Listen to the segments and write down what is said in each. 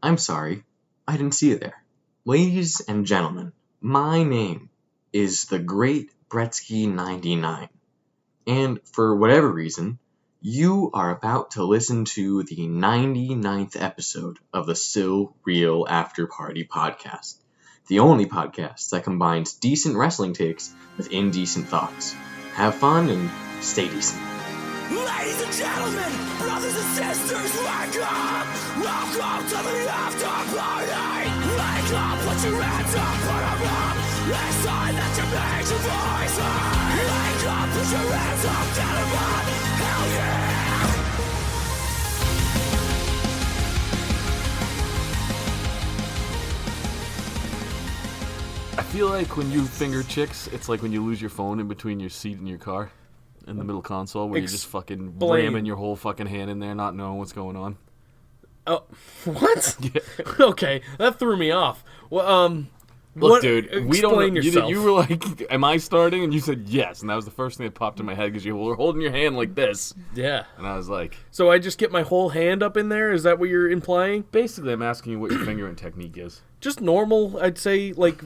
I'm sorry, I didn't see you there. Ladies and gentlemen, my name is the Great Bretsky 99, and for whatever reason, you are about to listen to the 99th episode of the Still Real After Party podcast, the only podcast that combines decent wrestling takes with indecent thoughts. Have fun and stay decent. Ladies and gentlemen, brothers and sisters, wake up! Welcome to the After Party! Wake up, put your hands up, put them up! It's time that you make your voice heard! Wake up, put your hands up, get them up! Hell yeah! I feel like when you finger chicks, it's like when you lose your phone in between your seat and your car. In the middle console, where you're just fucking ramming your whole fucking hand in there, not knowing what's going on. Oh, what? Yeah. Okay, that threw me off. Well, Look, dude, we don't. Explain yourself. You were like, "Am I starting?" And you said yes, and that was the first thing that popped in my head because you were holding your hand like this. Yeah. And I was like, "So I just get my whole hand up in there? Is that what you're implying?" basically, I'm asking you what your fingering technique is. Just normal, I'd say, like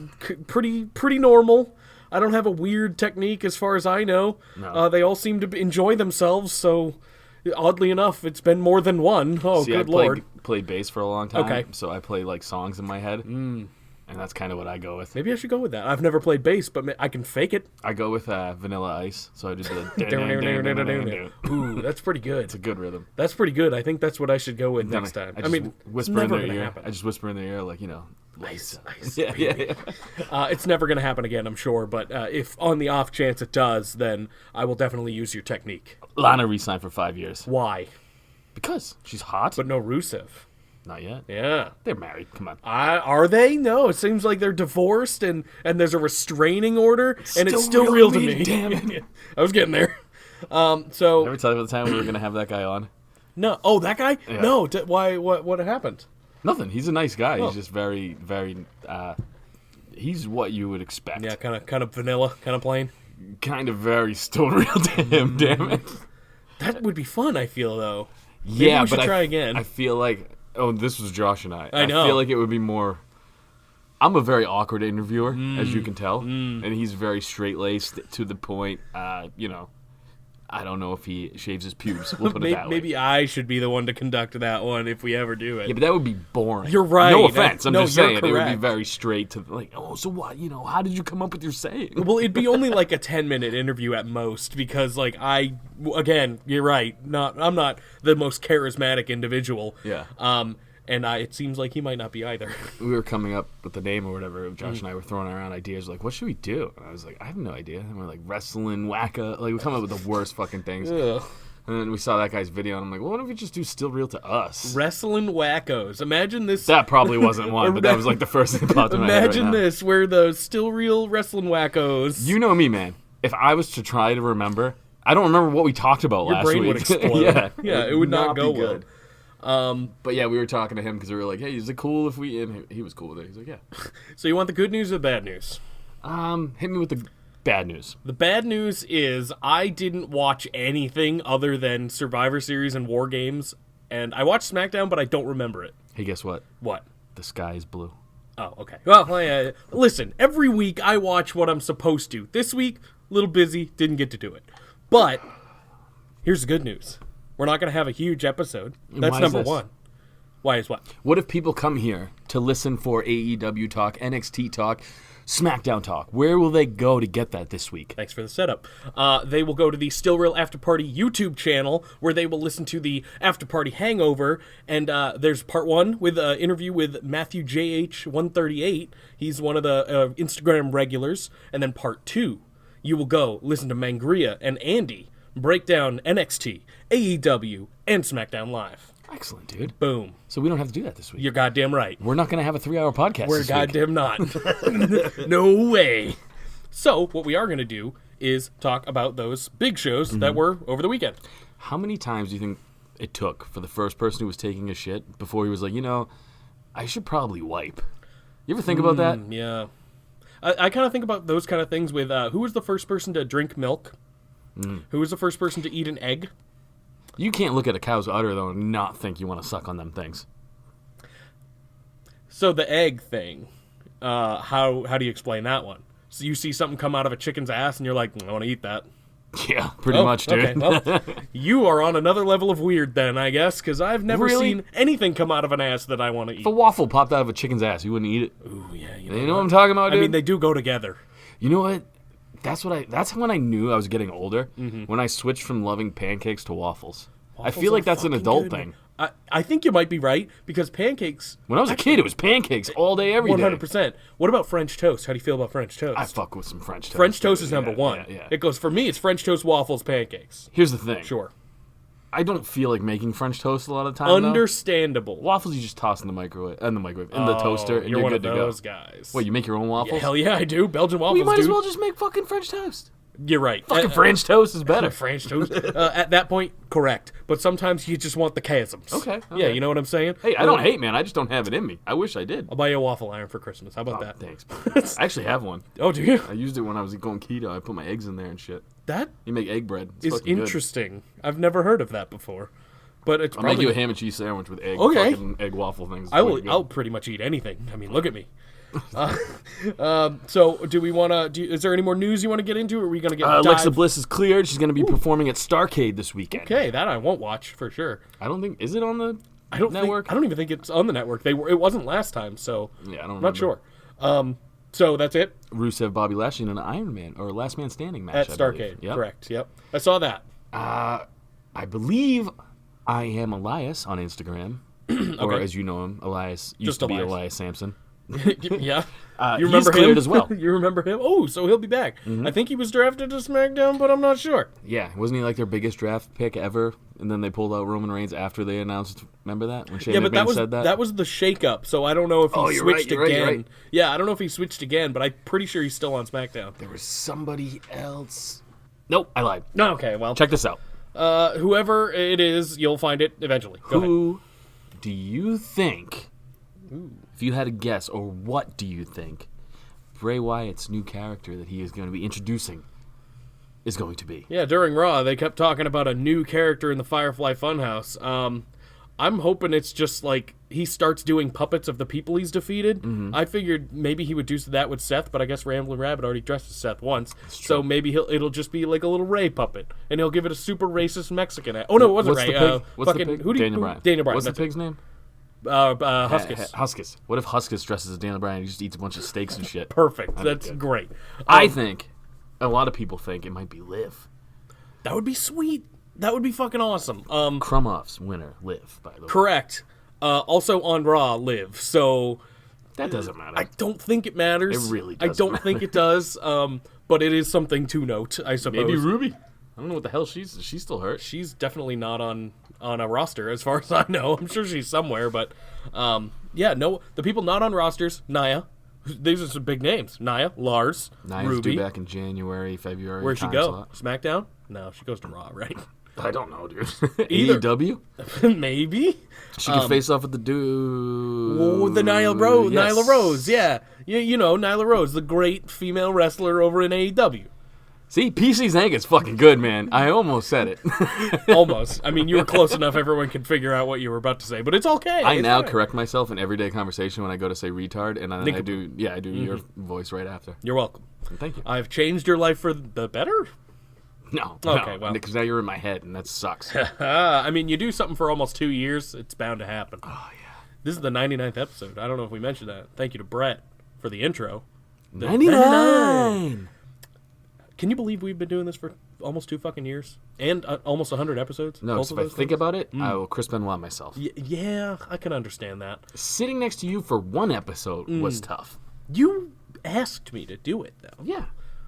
pretty normal. I don't have a weird technique as far as I know. No. They all seem to enjoy themselves, so oddly enough, it's been more than one. Oh, See, good I lord. played bass for a long time, Okay. so I play like songs in my head, and that's kind of what I go with. Maybe I should go with that. I've never played bass, but I can fake it. I go with Vanilla Ice, so I do the. Ooh, that's pretty good. It's a good rhythm. That's pretty good. I think that's what I should go with Then next time. I I just mean, it's whisper in never their going to ear. happen. I just whisper in their ear, like, Ice. Yeah. It's never going to happen again, I'm sure. But if on the off chance it does, then I will definitely use your technique. Lana re-signed for 5 years. Why? Because she's hot. But no Rusev. Not yet. Yeah. They're married. Come on. Are they? No, it seems like they're divorced and there's a restraining order, and it's still real to me. Damn it. I was getting there. So Ever tell you about the time we were going to have that guy on? no. Oh, that guy? Yeah. No. Why? What happened? Nothing. He's a nice guy. Oh. He's just very, very, he's what you would expect. Yeah, kind of vanilla, kind of plain. Kind of very still real to him, damn it. That would be fun. I feel though. Yeah, we should but try again. I feel like, this was Josh and I. I know. I feel like it would be more, I'm a very awkward interviewer, as you can tell. And he's very straight-laced, to the point, I don't know if he shaves his pubes. We'll put it that way. Maybe I should be the one to conduct that one if we ever do it. Yeah, but that would be boring. You're right. No offense. I'm just you're saying. It would be correct. very straight to, like, so what? How did you come up with your saying? Well, it'd be only like a 10-minute interview at most because, like, again, you're right. I'm not the most charismatic individual. Yeah. And it seems like he might not be either. We were coming up with the name or whatever. Josh and I were throwing around ideas like, what should we do? And I was like, I have no idea. And we're like, wrestling, wacka. Like, we come up with the worst fucking things. Ugh. And then we saw that guy's video, and I'm like, well, what if we just do Still Real to us? Wrestling wackos. Imagine this. That probably wasn't one, but that was like the first thing that popped in my head right Imagine now. this, where the still real wrestling wackos. You know me, man. If I was to try to remember, I don't remember what we talked about Your last brain week. would explode. Yeah, it would not go be good. But yeah, we were talking to him because we were like, hey, is it cool if we... And he was cool with it. He's like, yeah. So you want the good news or the bad news? Hit me with the bad news. The bad news is I didn't watch anything other than Survivor Series and War Games, and I watched SmackDown, but I don't remember it. Hey, guess what? What? The sky is blue. Oh, okay. Well, listen, every week I watch what I'm supposed to. This week, a little busy, didn't get to do it. But here's the good news. We're not going to have a huge episode. That's Why is number this? one. Why is what? What if people come here to listen for AEW talk, NXT talk, SmackDown talk? Where will they go to get that this week? Thanks for the setup. They will go to the Still Real After Party YouTube channel where they will listen to the After Party Hangover. And there's part one with an interview with Matthew JH138. He's one of the Instagram regulars. And then part two, you will go listen to Mangria and Andy break down NXT, AEW, and SmackDown Live. Excellent, dude. Boom. So we don't have to do that this week. You're goddamn right. We're not going to have a 3-hour podcast We're this week. goddamn not. No way. So, what we are going to do is talk about those big shows that were over the weekend. How many times do you think it took for the first person who was taking a shit before he was like, I should probably wipe? You ever think about that? Yeah. I kind of think about those kind of things with who was the first person to drink milk? Who was the first person to eat an egg? You can't look at a cow's udder, though, and not think you want to suck on them things. So the egg thing, how do you explain that one? So you see something come out of a chicken's ass, and you're like, I want to eat that. Yeah, pretty much, dude. Okay, well, you are on another level of weird then, I guess, because I've never Really? seen anything come out of an ass that I want to eat. If a waffle popped out of a chicken's ass, you wouldn't eat it. Ooh, yeah, You know what I'm talking about, dude? I mean, they do go together. You know what? That's when I knew I was getting older. When I switched from loving pancakes to waffles. I Waffles feel like are that's an fucking adult good, thing. man. I think you might be right, because pancakes... When I was a kid, it was pancakes all day, every day. 100%. What about French toast? How do you feel about French toast? I fuck with some French toast. French toast dude. is number Yeah, one. Yeah. It goes, for me, it's French toast, waffles, pancakes. Here's the thing. Sure. I don't feel like making French toast a lot of the time. though. Understandable. Waffles, you just toss in the microwave, in the toaster, and You're you're one good of to go. those guys. What, you make your own waffles? Hell yeah, I do. Belgian waffles, Well, you might as dude. well just make fucking French toast. You're right. Fucking French toast is better. French toast. At that point, correct. But sometimes you just want the chasms. Okay. Yeah, you know what I'm saying? Hey, I don't hate, man. I just don't have it in me. I wish I did. I'll buy you a waffle iron for Christmas. How about that? Thanks. I actually have one. Oh, do you? I used it when I was going keto. I put my eggs in there and shit. That You make egg bread. It's is fucking good. interesting. I've never heard of that before. But it's I'll make probably... you a ham and cheese sandwich with egg. Okay. Fucking egg waffle things. It's I will. fucking good. I'll pretty much eat anything. I mean, look at me. So, do we want to? Is there any more news you want to get into? Or are we going to get? Alexa dive- Bliss is cleared. She's going to be performing at Starrcade this weekend. Okay, that I won't watch for sure. I don't think. Is it on the I don't network? I don't even think it's on the network. It wasn't last time, so Yeah, I don't I'm not remember. sure. So that's it Rusev, Bobby Lashley in an Iron Man or Last Man Standing match at I believe. Starrcade. Yep. Correct. Yep. I saw that. I believe I am Elias on Instagram, or Okay. as you know him, Elias used Just to be Elias. Elias Sampson. Yeah. He's You remember cleared him as well. You remember him? Oh, so he'll be back. I think he was drafted to SmackDown, but I'm not sure. Yeah, wasn't he like their biggest draft pick ever? And then they pulled out Roman Reigns after they announced. Remember that when Shane Yeah, but McMahon that said was the shakeup. So I don't know if he Oh, you're right, switched you're right, again. you're right. Yeah, I don't know if he switched again, but I'm pretty sure he's still on SmackDown. There was somebody else. Nope, I lied. No, okay, well, Check this out. whoever it is, you'll find it eventually. Go ahead. Who do you think, if you had a guess, or what do you think Bray Wyatt's new character that he is going to be introducing is going to be? Yeah, during Raw, they kept talking about a new character in the Firefly Funhouse. I'm hoping it's just like he starts doing puppets of the people he's defeated. I figured maybe he would do that with Seth, but I guess Ramblin' Rabbit already dressed as Seth once. So maybe it'll just be like a little Ray puppet, and he'll give it a super racist Mexican. Oh no, it wasn't What's Ray. the pig? What's fucking the pig? who do you? Daniel Bryan. Daniel Bryan. What's the that's it. pig's name? Huskus. Huskus. What if Huskus dresses as Daniel Bryan and he just eats a bunch of steaks and shit? Perfect. That'd be That's good. great. I think, a lot of people think it might be Liv. That would be sweet. That would be fucking awesome. Krumoff's winner, Liv, by the way. Correct. Also on Raw, Liv. So That doesn't matter. I don't think it matters. It really I doesn't don't think it does. But it is something to note, I suppose. Maybe Ruby. I don't know what the hell she's still hurt. She's definitely not on a roster, as far as I know. I'm sure she's somewhere, but yeah, no. The people not on rosters: Nia. These are some big names: Nia, Lars, Nia's Ruby. due back in January, February. Where'd she time go? slot. SmackDown? No, she goes to Raw, right? I don't know, dude. Either. AEW? Maybe. She could face off with the dude. Oh, the Nyla Rose. Yes. Nyla Rose, yeah. You know, Nyla Rose, the great female wrestler over in AEW. See, PC Zanca's fucking good, man. I almost said it. Almost. I mean, you were close enough. Everyone can figure out what you were about to say, but it's okay. I It's now fine. correct myself in everyday conversation when I go to say retard, and I do your voice right after. You're welcome. Thank you. I've changed your life for the better? No, Okay, well. because now you're in my head, and that sucks. I mean, you do something for almost 2 years, it's bound to happen. Oh, yeah. This is the 99th episode. I don't know if we mentioned that. Thank you to Brett for the intro. The 99! Can you believe we've been doing this for almost 2 fucking years? And almost 100 episodes? No, Both so of if I those think things? about it, I will Chris Benoit myself. Yeah, I can understand that. Sitting next to you for one episode was tough. You asked me to do it, though. Yeah.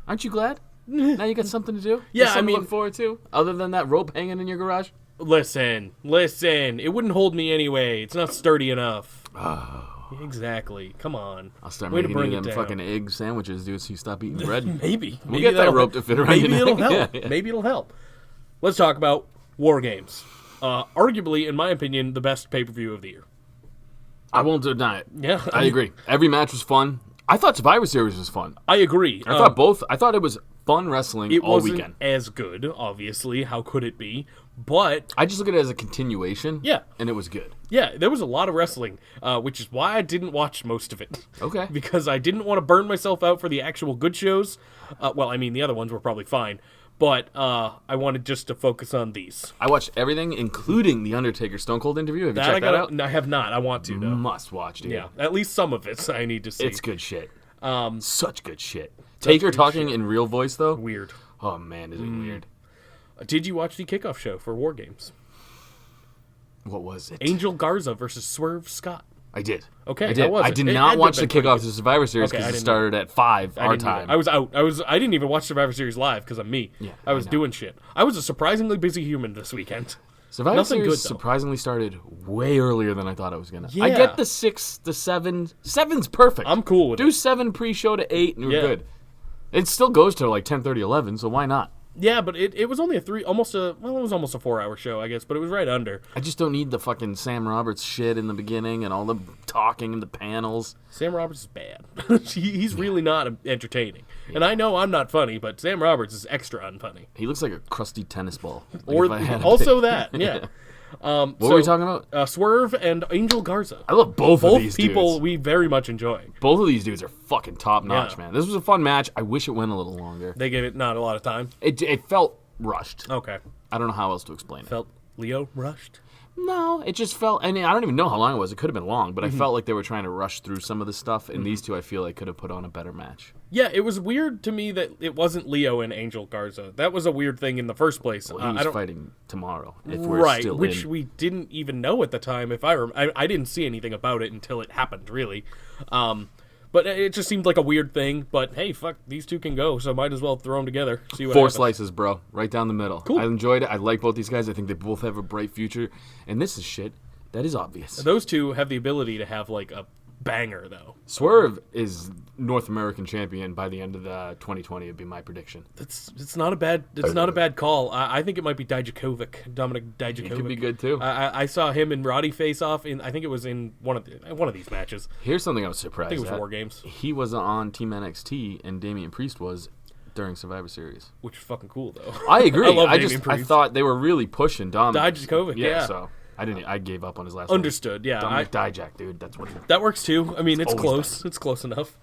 Aren't you glad? Now you got something to do? Yeah, Got something I mean- to look forward to? Other than that rope hanging in your garage? Listen. It wouldn't hold me anyway. It's not sturdy enough. Oh. Exactly. Come on. I'll start Way to making you bring it them down. fucking egg sandwiches, dude, so you stop eating bread. Maybe. We'll get that that'll- rope to fit around Maybe your it'll neck. help. Yeah. Maybe it'll help. Let's talk about WarGames. Arguably, in my opinion, the best pay-per-view of the year. I won't deny it. Yeah. I agree. Every match was fun. I thought Survivor Series was fun. I agree. I thought it was fun wrestling It all wasn't weekend. as good, obviously. How could it be? But I just look at it as a continuation. Yeah. And it was good. yeah, there was a lot of wrestling, which is why I didn't watch most of it. Okay. Because I didn't want to burn myself out for the actual good shows. Well, I mean, the other ones were probably fine. But I wanted just to focus on these. I watched everything, including the Undertaker Stone Cold interview. Have you checked that out? No, I have not. I want to, though. Must watch, dude. Yeah, at least some of it I need to see. It's good shit. Such good shit. Taker good talking shit. in real voice, though. Weird. Oh, man, is it weird. Did you watch the kickoff show for WarGames? What was it? Angel Garza versus Swerve Scott. I did. Okay, I did. how was I it? did It not had to watch have the been pretty kickoff good. to Survivor Series Okay, because I it didn't started at 5 our I didn't either. time. I was out. I didn't even watch Survivor Series live because I'm me. Yeah, I was I know. doing shit. I was a surprisingly busy human this weekend. Survivor Nothing Series good, though. surprisingly started way earlier than I thought it was gonna. Yeah. I get the 6, the 7. 7's perfect. I'm cool with Do it. 7 pre-show to 8, and we're Yeah. good. It still goes to like 10:30, 11. So why not? Yeah, but it was only it was almost a 4-hour show, I guess, but it was right under. I just don't need the fucking Sam Roberts shit in the beginning and all the talking in the panels. Sam Roberts is bad. He's really not entertaining. And I know I'm not funny, but Sam Roberts is extra unfunny. He looks like a crusty tennis ball. Like Or if I had a also pick. that, yeah. What were we talking about? Swerve and Angel Garza. I love both of Both these people dudes. we very much enjoy. Both of these dudes are fucking top notch, Yeah. man. This was a fun match. I wish it went a little longer. They gave it not a lot of time. It felt rushed. Okay. I don't know how else to explain it. Felt Leo rushed. No, it just felt. I mean, I don't even know how long it was. It could have been long, but Mm-hmm. I felt like they were trying to rush through some of the stuff. And these two, I feel like, could have put on a better match. Yeah, it was weird to me that it wasn't Leo and Angel Garza. That was a weird thing in the first place. Well, he was fighting tomorrow. If we're right, still which in. we didn't even know at the time. If I didn't see anything about it until it happened, really. But it just seemed like a weird thing. But hey, fuck, these two can go, so might as well throw them together. See what 4 happens. slices, bro, right down the middle. Cool. I enjoyed it. I like both these guys. I think they both have a bright future. And this is shit that is obvious. Those two have the ability to have like a banger, though. Swerve is North American champion by the end of the 2020. Would be my prediction. It's not a bad call. I think it might be Dominic Dijakovic. He could be good too. I saw him and Roddy face off in. I think it was in one of these matches. Here's something I was surprised. I think it was at. WarGames, He was on Team NXT, and Damian Priest was during Survivor Series. which is fucking cool though. I agree. I love I Damian I Priest. thought they were really pushing Dominic. Dijakovic, yeah. So I gave up on his last. Understood. Name. Yeah, Dominic Dijak, dude. That's what. that works too. I mean, it's always close. It's close enough.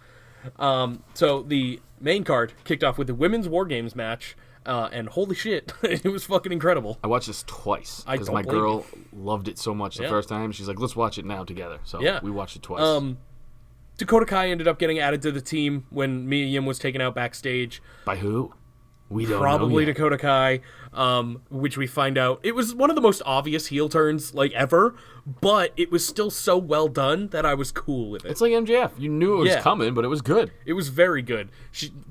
So the main card kicked off with the women's WarGames match, and holy shit, it was fucking incredible. I watched this twice I because don't my blame girl loved it so much the Yeah. first time. She's like, "Let's watch it now together." So Yeah. we watched it twice. Dakota Kai ended up getting added to the team when Mia Yim was taken out backstage. By who? We don't know Probably yet. Dakota Kai, which we find out it was one of the most obvious heel turns like ever, but it was still so well done that I was cool with it. It's like MJF. You knew it was Yeah. coming, but it was good. It was very good.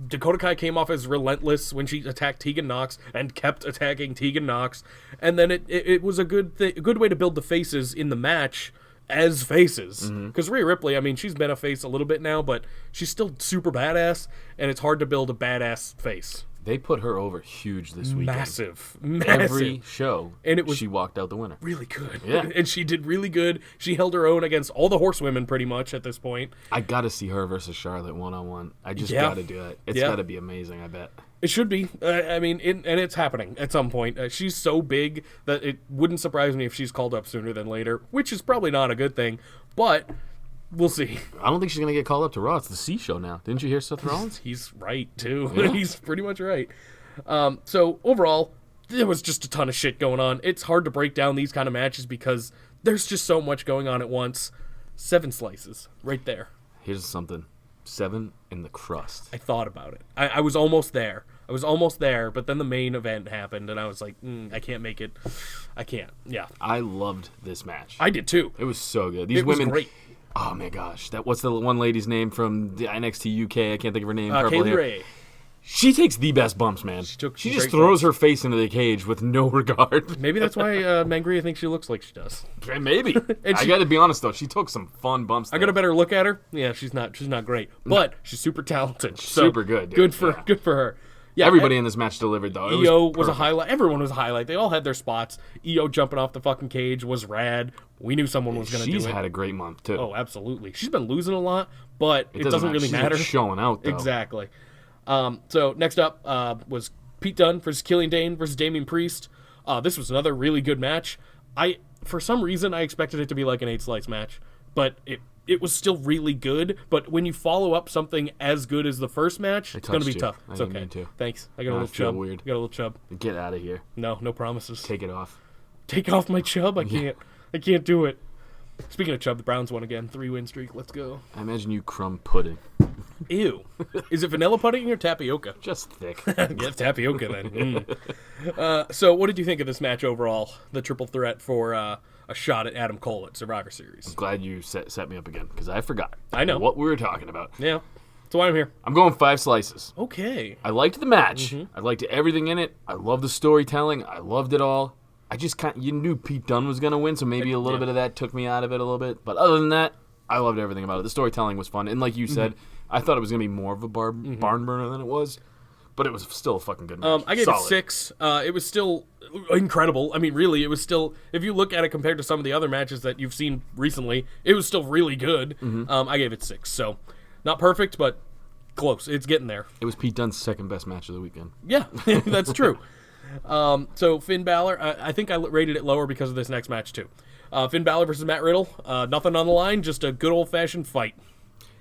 Dakota Kai came off as relentless when she attacked Tegan Nox and kept attacking Tegan Nox, and then it was a good way to build the faces in the match as faces. Because Rhea Ripley, I mean, she's been a face a little bit now, but she's still super badass, and it's hard to build a badass face. They put her over huge this weekend. Massive. Every show, And it was- she walked out the winner. Really good. Yeah. And she did really good. She held her own against all the horsewomen pretty much at this point. I got to see her versus Charlotte one-on-one. I just Yeah. got to do it. It's Yeah. got to be amazing, I bet. It should be. I mean, and it's happening at some point. She's so big that it wouldn't surprise me if she's called up sooner than later, which is probably not a good thing, but we'll see. I don't think she's going to get called up to Raw. It's the C show now. Didn't you hear Seth Rollins? He's right, too. Yeah. He's pretty much right. So, overall, there was just a ton of shit going on. It's hard to break down these kind of matches because there's just so much going on at once. 7 slices, right there. Here's something. 7 in the crust. I thought about it. I was almost there. But then the main event happened, and I was like, I can't make it. I can't. Yeah. I loved this match. I did, too. It was so good. These It was women. great. Oh my gosh. What's the one lady's name from the NXT UK? I can't think of her name. Purple Kaylee hair. Ray. She takes the best bumps, man. She took just great throws her face into the cage with no regard. Maybe that's why Mangria thinks she looks like she does. Maybe. And I she- got to be honest though, she took some fun bumps. I got a better look at her. Yeah, she's not great, but she's super talented. So super good, dude. Good for her. Yeah, Everybody in this match delivered though. It EO was a perfect. highlight. Everyone was a highlight. They all had their spots. EO jumping off the fucking cage was rad. We knew someone was going to do it. She's had a great month too. Oh, absolutely. She's been losing a lot, but it doesn't really She's matter. showing out though. Exactly. So next up was Pete Dunne versus Killian Dane versus Damian Priest. This was another really good match. For some reason, I expected it to be like an 8-slice match, but it was still really good. But when you follow up something as good as the first match, it's going to be tough. It's okay. Thanks. I got a little chub. Weird. I got a little chub. Get out of here. No promises. Take it off. Take off my chub? I can't. I can't do it. Speaking of chub, the Browns won again. 3-win streak. Let's go. I imagine you crumb pudding. Ew. Is it vanilla pudding or tapioca? Just thick. Yeah, tapioca then. So what did you think of this match overall? The triple threat for a shot at Adam Cole at Survivor Series. Glad you set me up again, because I forgot. I know. What we were talking about. Yeah. That's why I'm here. I'm going 5 slices. Okay. I liked the match. I liked everything in it. I loved the storytelling. I loved it all. I just you knew Pete Dunne was going to win, so maybe a little bit of that took me out of it a little bit. But other than that, I loved everything about it. The storytelling was fun. And like you said, I thought it was going to be more of a barn burner than it was. But it was still a fucking good match. I gave it 6. It was still incredible. I mean, really, it was still, if you look at it compared to some of the other matches that you've seen recently, it was still really good. I gave it 6. So, not perfect, but close. It's getting there. It was Pete Dunne's second best match of the weekend. Yeah, that's true. So, Finn Balor, I think I rated it lower because of this next match, too. Finn Balor versus Matt Riddle. Nothing on the line, just a good old-fashioned fight.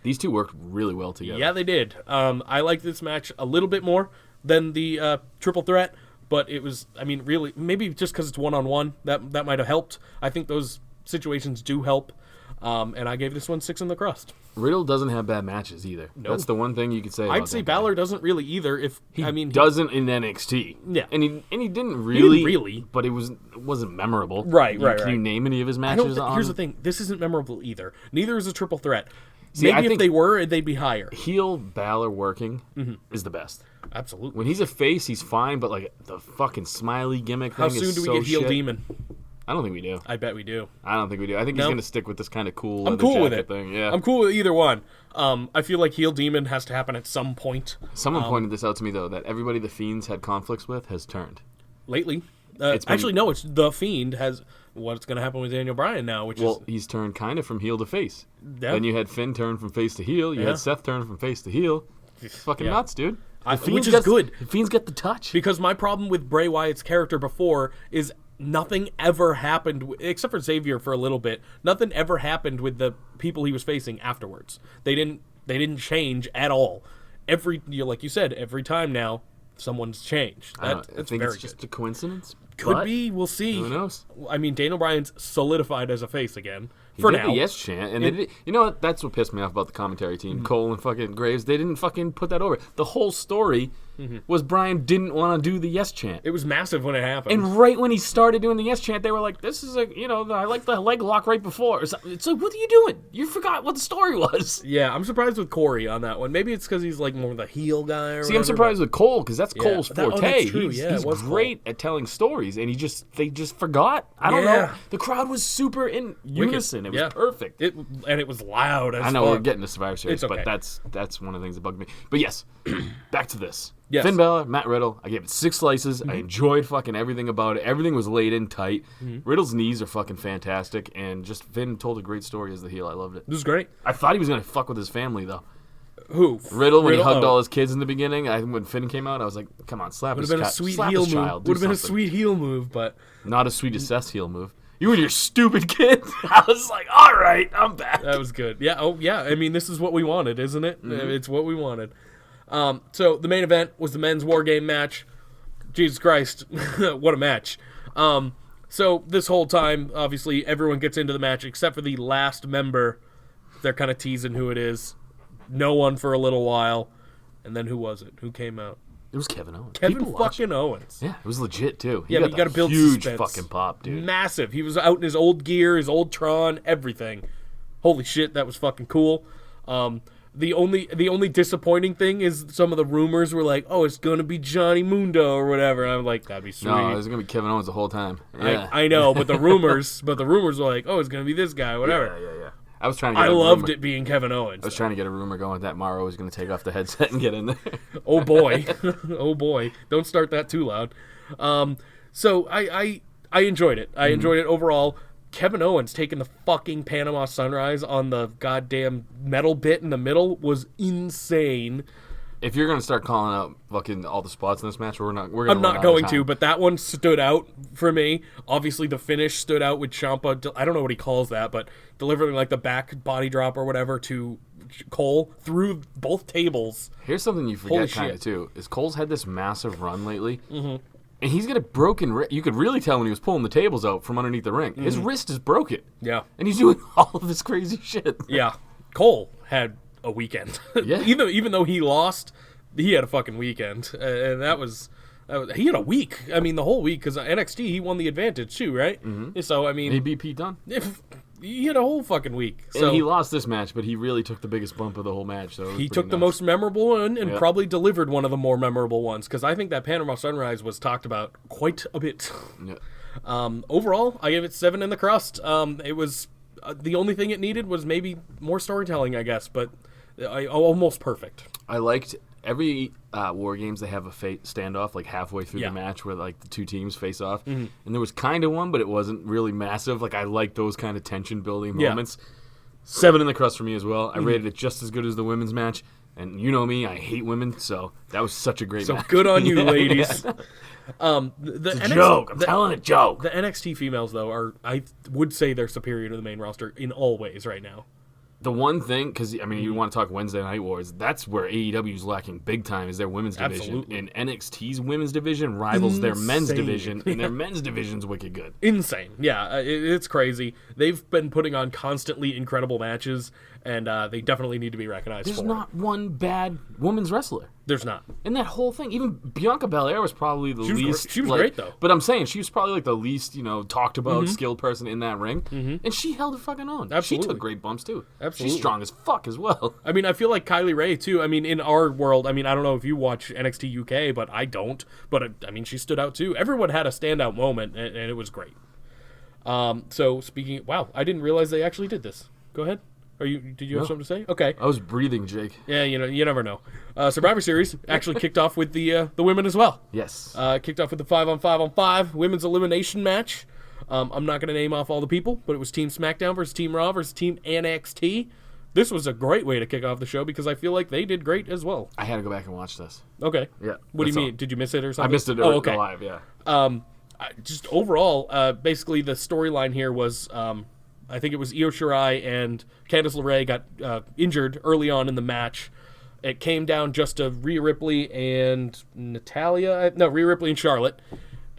These two worked really well together. Yeah, they did. I liked this match a little bit more than the triple threat, but it was, I mean, really, maybe just because it's one-on-one, that might have helped. I think those situations do help, and I gave this one 6 in the crust. Riddle doesn't have bad matches either. No. That's the one thing you could say. I'd say Balor doesn't really either. He doesn't in NXT. Yeah, and he didn't really. Really, but it wasn't memorable. Right. Can you name any of his matches? Here's the thing: this isn't memorable either. Neither is a triple threat. See, maybe if they were, they'd be higher. Heel Balor working is the best. Absolutely. When he's a face, he's fine, but like the fucking smiley gimmick thing How soon do we get heel Demon? I don't think we do. I bet we do. I don't think we do. I think he's going to stick with this kind of cool I'm cool with it. thing. Yeah. I'm cool with either one. I feel like heel Demon has to happen at some point. Someone pointed this out to me, though, that everybody the Fiend's had conflicts with has turned. Lately. Actually, no, it's the Fiend has what's going to happen with Daniel Bryan now, which is... he's turned kind of from heel to face. Yeah. Then you had Finn turn from face to heel. You had Seth turn from face to heel. It's fucking nuts, dude. Which is good. The Fiend's got the touch. Because my problem with Bray Wyatt's character before is nothing ever happened, except for Xavier for a little bit, nothing ever happened with the people he was facing afterwards. They didn't change at all. Like you said, every time now, someone's changed. I think it's just a coincidence. Could be. We'll see. Who knows? I mean, Daniel Bryan's solidified as a face again. He for did now. The yes chant. And you know what? That's what pissed me off about the commentary team. Cole and fucking Graves, they didn't fucking put that over. The whole story was Bryan didn't want to do the yes chant. It was massive when it happened. And right when he started doing the yes chant, they were like, this is I like the leg lock right before. It's like, what are you doing? You forgot what the story was. Yeah, I'm surprised with Corey on that one. Maybe it's because he's like more the heel guy or See, I'm surprised with Cole because that's Cole's forte. That's true. He's great at telling stories, and they just forgot. I don't know. The crowd was super in unison. It was perfect. It was loud as I know fuck. we're getting to Survivor Series, It's okay. but that's one of the things that bugged me. But yes, back to this. Yes. Finn Balor, Matt Riddle. I gave it 6 slices. I enjoyed fucking everything about it. Everything was laid in tight. Riddle's knees are fucking fantastic, and just Finn told a great story as the heel. I loved it. This was great. I thought he was gonna fuck with his family though. Who? Riddle when he hugged all his kids in the beginning. When Finn came out, I was like, "Come on, slap Would his have been a sweet heel move. Would have been a sweet heel move, but not as sweet as Seth's heel move. You and your stupid kid. I was like, all right, I'm back. That was good. Yeah. Oh, yeah. I mean, this is what we wanted, isn't it? It's what we wanted. So the main event was the men's War Game match. Jesus Christ, what a match! So this whole time, obviously, everyone gets into the match except for the last member. They're kind of teasing who it is. No one for a little while, and then who was it? Who came out? It was Kevin Owens. Kevin fucking Owens. Yeah, it was legit too. But you got to build huge suspense. fucking pop, dude. Massive. He was out in his old gear, his old Tron, everything. Holy shit, that was fucking cool. The only disappointing thing is some of the rumors were like, oh, it's gonna be Johnny Mundo or whatever. And I'm like, that'd be sweet. No, it was gonna be Kevin Owens the whole time. Yeah. I know, but the rumors were like, oh, it's gonna be this guy, whatever. Yeah. I was trying to. I loved it being Kevin Owens. I was trying to get a rumor going that Morrow was going to take off the headset and get in there. Oh boy, oh boy! Don't start that too loud. So I enjoyed it. I enjoyed it overall. Kevin Owens taking the fucking Panama Sunrise on the goddamn metal bit in the middle was insane. If you're gonna start calling out fucking all the spots in this match, we're gonna. I'm not run out going of to, time. but that one stood out for me. Obviously, the finish stood out with Ciampa. I don't know what he calls that, but delivering like the back body drop or whatever to Cole through both tables. Here's something you Holy forget kind of shit. too: is Cole's had this massive run lately, and he's got a broken. You could really tell when he was pulling the tables out from underneath the ring. His wrist is broken. Yeah. and he's doing all of this crazy shit. Yeah, Cole had a weekend. Yeah. even though he lost, he had a fucking weekend, and that was he had a week. I mean, the whole week because NXT he won the advantage too, right? Mm-hmm. So I mean, He beat Pete Dunne. he had a whole fucking week. So And he lost this match, but he really took the biggest bump of the whole match. So it was he pretty took the nice. most memorable one and Yep. probably delivered one of the more memorable ones because I think that Panama Sunrise was talked about quite a bit. Yeah. Overall, I give it 7 in the crust. It was the only thing it needed was maybe more storytelling, I guess, but almost perfect. I liked every War Games. They have a standoff like halfway through Yeah. the match where like the two teams face off, and there was kind of one, but it wasn't really massive. Like I like those kind of tension building Yeah. moments. 7 in the crust for me as well. I rated it just as good as the women's match, and you know me, I hate women, so that was such a great So match. good on you, Yeah, ladies. yeah. The It's a joke. I'm telling a joke. The NXT females, though, I would say they're superior to the main roster in all ways right now. The one thing, because I mean, you want to talk Wednesday Night Wars, that's where AEW is lacking big time, is their women's division. Absolutely. And NXT's women's division rivals their men's Insane. division, and their men's division's wicked good. Insane. Yeah, it's crazy. They've been putting on constantly incredible matches, and they definitely need to be recognized There's for not it. one bad women's wrestler. There's not. And that whole thing, even Bianca Belair was probably the She was least. she was like- great, though. But I'm saying she was probably like the least, talked about skilled person in that ring, and she held her fucking own. Absolutely. She took great bumps too. Absolutely. She's strong as fuck as well. I mean, I feel like Kylie Ray, too. I mean, in our world, I mean, I don't know if you watch NXT UK, but I don't. But, I mean, she stood out, too. Everyone had a standout moment, and it was great. So, speaking... Wow, I didn't realize they actually did this. Go ahead. Did you have No. something to say? Okay. I was breathing, Jake. Yeah, you never know. Survivor Series actually kicked off with the women as well. Yes. Kicked off with the 5-on-5-on-5 women's elimination match. I'm not going to name off all the people, but it was Team SmackDown versus Team Raw versus Team NXT. This was a great way to kick off the show because I feel like they did great as well. I had to go back and watch this. Okay. Yeah, What do you that's mean? all. Did you miss it or I something? missed it Oh, okay. live, yeah. Just overall, basically the storyline here was, I think it was Io Shirai and Candice LeRae got injured early on in the match. It came down just to Rhea Ripley and Rhea Ripley and Charlotte,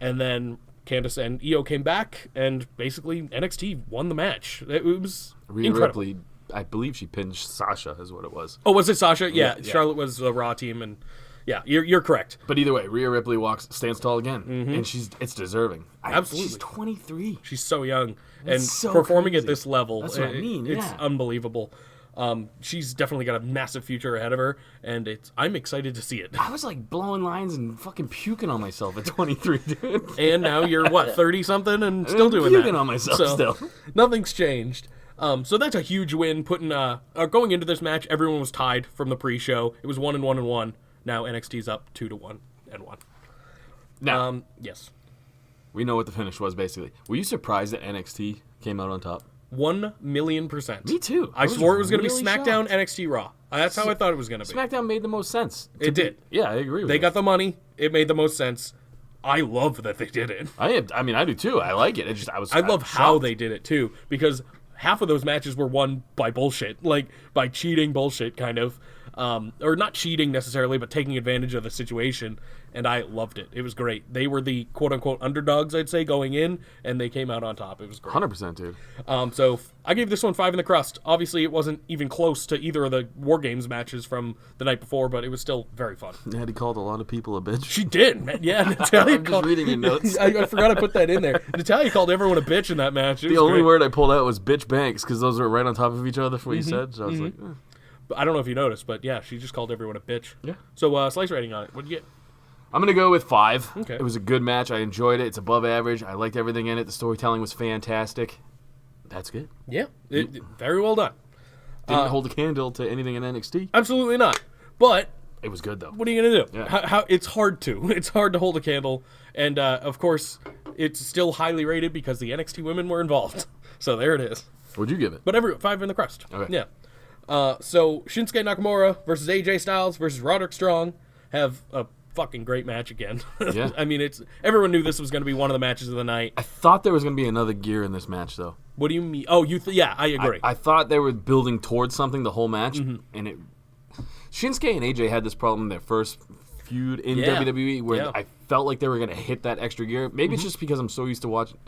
and then Candice and Io came back, and basically NXT won the match. It was Rhea incredible. Ripley, I believe she pinned Sasha, is what it was. Oh, was it Sasha? Yeah, Yeah. Charlotte was the Raw team, and yeah, you're correct. But either way, Rhea Ripley stands tall again, and it's deserving. Absolutely. She's 23. She's so young and so performing crazy. at this level. That's what I mean, It's yeah. unbelievable. She's definitely got a massive future ahead of her, and I'm excited to see it. I was like blowing lines and fucking puking on myself at 23, dude. And now you're 30 something and still doing puking that. on myself So, still. Nothing's changed. So that's a huge win. Going into this match, everyone was tied from the pre-show. It was 1-1-1. Now NXT's up 2-1-1. Now, Yes. we know what the finish was, basically. Were you surprised that NXT came out on top? 1,000,000%. Me too. I swore it was going to be really SmackDown, shocked. NXT, Raw. That's how I thought it was going to be. SmackDown made the most sense. It did. Yeah, I agree with They you. got the money. It made the most sense. I love that they did it. I mean, I do too. I like it. I love how they did it too, because half of those matches were won by bullshit, like by cheating bullshit, kind of, or not cheating necessarily, but taking advantage of the situation. And I loved it. It was great. They were the quote unquote underdogs, I'd say, going in, and they came out on top. It was great. 100%, dude. So I gave this one 5 in the crust. Obviously, it wasn't even close to either of the War Games matches from the night before, but it was still very fun. He called a lot of people a bitch. She did, man. Yeah, Natalia I'm just reading your notes. I forgot I put that in there. Natalia called everyone a bitch in that match. It The was only great. word I pulled out was bitch banks because those were right on top of each other for what you said. So I was like, But I don't know if you noticed, but yeah, she just called everyone a bitch. Yeah. So slice rating on it. What'd you get? I'm going to go with 5. Okay. It was a good match. I enjoyed it. It's above average. I liked everything in it. The storytelling was fantastic. That's good. Yeah, very well done. Didn't hold a candle to anything in NXT. Absolutely not. But It was good, though. what are you gonna do? Yeah. How it's hard to. It's hard to hold a candle, and of course, it's still highly rated because the NXT women were involved. So there it is. What'd you give it? But 5 in the crust. Okay. Yeah. So Shinsuke Nakamura versus AJ Styles versus Roderick Strong have a fucking great match again. Yeah. I mean, everyone knew this was going to be one of the matches of the night. I thought there was going to be another gear in this match, though. What do you mean? Oh, yeah, I agree. I thought they were building towards something the whole match, and it. Shinsuke and AJ had this problem in their first feud in WWE where I felt like they were going to hit that extra gear. Maybe it's just because I'm so used to watching.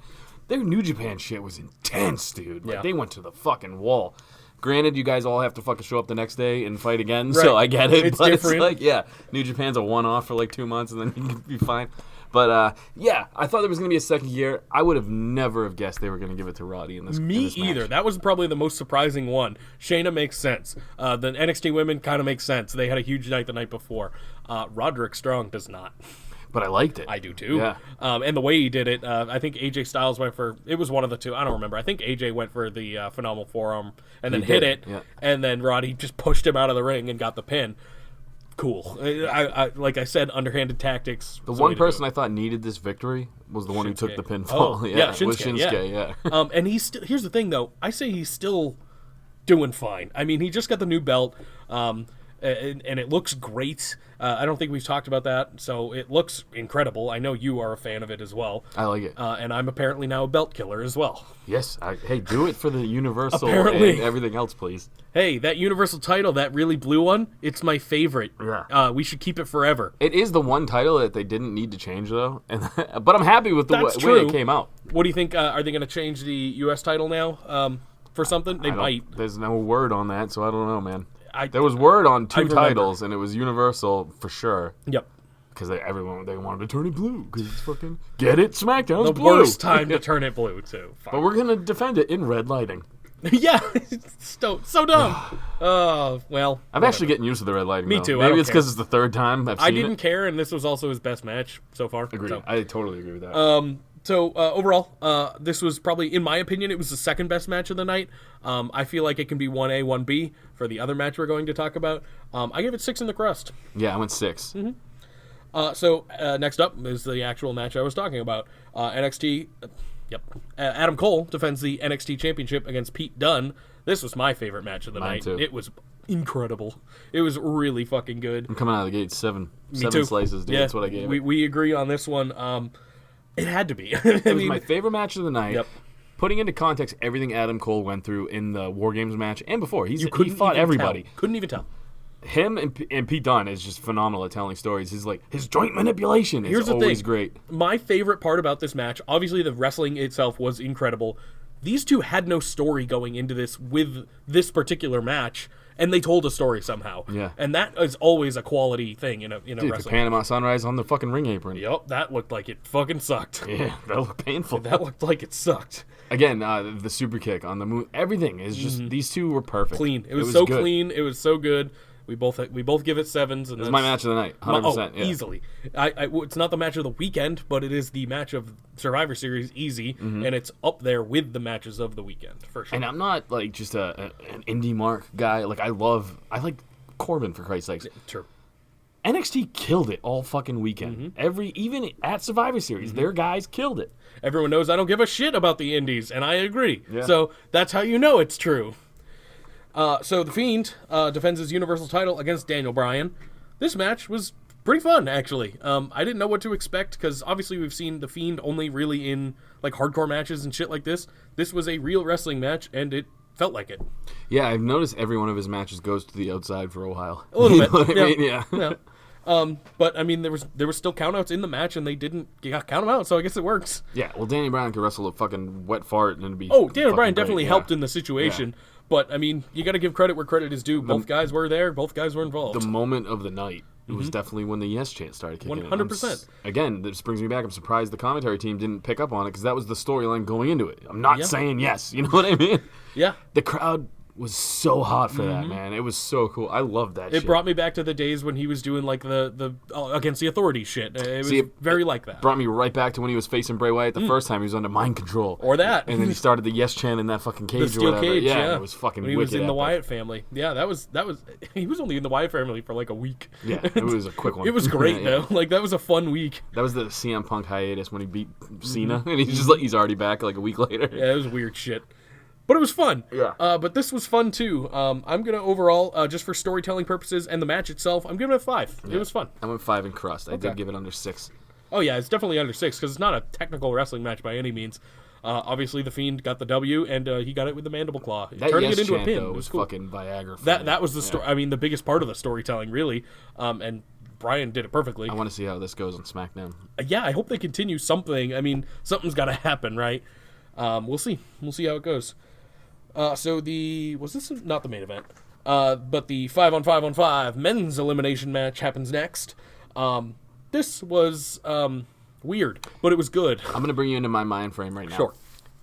Their New Japan shit was intense, dude. Like, they went to the fucking wall. Granted, you guys all have to fucking show up the next day and fight again, so I get it. It's but different. It's like, New Japan's a one-off for like 2 months, and then you can be fine. But, I thought there was going to be a second year. I would have never have guessed they were going to give it to Roddy in this Me match. either. That was probably the most surprising one. Shayna makes sense. The NXT women kind of make sense. They had a huge night the night before. Roderick Strong does not. But I liked it. I do too. Yeah. And the way he did it, I think AJ Styles went for, it was one of the two, I don't remember. I think AJ went for the phenomenal forearm and then hit it, and then Roddy just pushed him out of the ring and got the pin. Cool. I like I said, underhanded tactics. The one person I thought needed this victory was the one who took the pinfall. Oh, Shinsuke, was Shinsuke. And he's still, here's the thing though, I say he's still doing fine. I mean, he just got the new belt, and it looks great. I don't think we've talked about that, so it looks incredible. I know you are a fan of it as well. I like it. And I'm apparently now a belt killer as well. Yes. Hey, do it for the Universal Apparently. and everything else, please. Hey, that Universal title, that really blue one, it's my favorite. Yeah. We should keep it forever. It is the one title that they didn't need to change, though. But I'm happy with the way it came out. What do you think? Are they going to change the U.S. title now for something? They might. There's no word on that, so I don't know, man. There was word on two titles, and it was Universal for sure. Yep. Because they wanted to turn it blue. Because it's fucking get it, SmackDown's the blue. worst time to turn it blue too. But we're gonna defend it in red lighting. Yeah, so dumb. Well. I'm actually getting used to the red lighting. Me though. too. Maybe it's because it's the third time I've seen it. I didn't care, and this was also his best match so far. Agreed. So. I totally agree with that. So overall, this was probably, in my opinion, it was the second best match of the night. I feel like it can be 1A, 1B for the other match we're going to talk about. I give it 6 in the crust. Yeah, I went 6. So next up is the actual match I was talking about. NXT, Adam Cole defends the NXT Championship against Pete Dunne. This was my favorite match of the night. Too. It was incredible. It was really fucking good. I'm coming out of the gate 7 too. slices, dude. Yeah, That's what I gave it. We agree on this one. It had to be. It was my favorite match of the night. Yep. Putting into context everything Adam Cole went through in the WarGames match and before. He fought everybody. Couldn't even tell. Him and Pete Dunne is just phenomenal at telling stories. His joint manipulation is always great. My favorite part about this match, obviously the wrestling itself was incredible. These two had no story going into this with this particular match, and they told a story somehow. Yeah. And that is always a quality thing in a wrestling. The Panama Sunrise on the fucking ring apron. Yep, that looked like it fucking sucked. Yeah, that looked painful. That looked like it sucked. Again, the super kick on the moon, everything is just these two were perfect. Clean. It was so good. Clean. It was so good. We both give it 7s. And it's my match of the night, 100%. Yeah. Easily. It's not the match of the weekend, but it is the match of Survivor Series, easy, and it's up there with the matches of the weekend for sure. And I'm not like just an indie mark guy. Like I like Corbin for Christ's sakes. True. NXT killed it all fucking weekend. Even at Survivor Series, their guys killed it. Everyone knows I don't give a shit about the indies, and I agree. Yeah. So that's how you know it's true. So The Fiend defends his Universal title against Daniel Bryan. This match was pretty fun, actually. I didn't know what to expect, because obviously we've seen The Fiend only really in like hardcore matches and shit like this. This was a real wrestling match, and it felt like it. Yeah, I've noticed every one of his matches goes to the outside for a while. A little bit. What I mean? Yeah. But I mean, there was still countouts in the match, and they didn't count them out, so I guess it works. Yeah, well, Danny Bryan could wrestle a fucking wet fart and it'd be. Oh, Daniel Bryan definitely helped in the situation. Yeah. But I mean, you got to give credit where credit is due. Both guys were there. Both guys were involved. The moment of the night. It was definitely when the yes chant started kicking 100%. Again, this brings me back. I'm surprised the commentary team didn't pick up on it because that was the storyline going into it. I'm not saying yes. You know what I mean? Yeah. The crowd was so hot for that, man. It was so cool. I love that shit. It brought me back to the days when he was doing like the against the authority shit. It was very like that. Brought me right back to when he was facing Bray Wyatt the first time he was under mind control. Or that. And then he started the yes chant in that fucking cage the steel or whatever. Cage, yeah. It was fucking when he wicked was in the Wyatt family. Yeah, that was he was only in the Wyatt family for like a week. Yeah, it was a quick one. It was great though. Like that was a fun week. That was the CM Punk hiatus when he beat Cena and he's already back like a week later. Yeah, it was weird shit. But it was fun. Yeah. But this was fun too. I'm going to overall, just for storytelling purposes and the match itself, I'm giving it a 5. It was fun. I went 5 in crust. I did give it under 6. Oh, yeah, it's definitely under 6 because it's not a technical wrestling match by any means. Obviously, The Fiend got the W, and he got it with the mandible claw. That turning yes it into chant, a pin though, was cool. fucking Viagra. That was the story. I mean, the biggest part of the storytelling, really. And Brian did it perfectly. I want to see how this goes on SmackDown. Yeah, I hope they continue something. I mean, something's got to happen, right? We'll see. We'll see how it goes. Was this not the main event? But the 5-on-5-on-5 men's elimination match happens next. This was weird, but it was good. I'm going to bring you into my mind frame right now. Sure.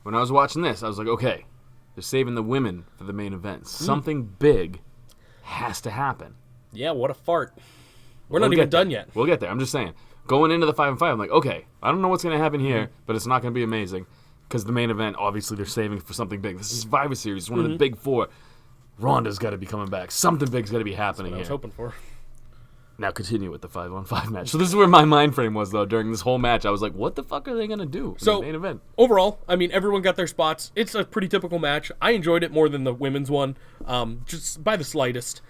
When I was watching this, I was like, okay, they're saving the women for the main event. Something big has to happen. Yeah, what a fart. We're not even done yet. We'll get there. I'm just saying. Going into the 5-on-5, I'm like, okay, I don't know what's going to happen here, but it's not going to be amazing. Because the main event, obviously, they're saving for something big. This is Survivor Series. It's one of the big 4. Ronda's got to be coming back. Something big's got to be happening That's what I was here. hoping for. Now continue with the 5-on-5 match. So this is where my mind frame was, though, during this whole match. I was like, what the fuck are they going to do in the main event? Overall, I mean, everyone got their spots. It's a pretty typical match. I enjoyed it more than the women's one, just by the slightest.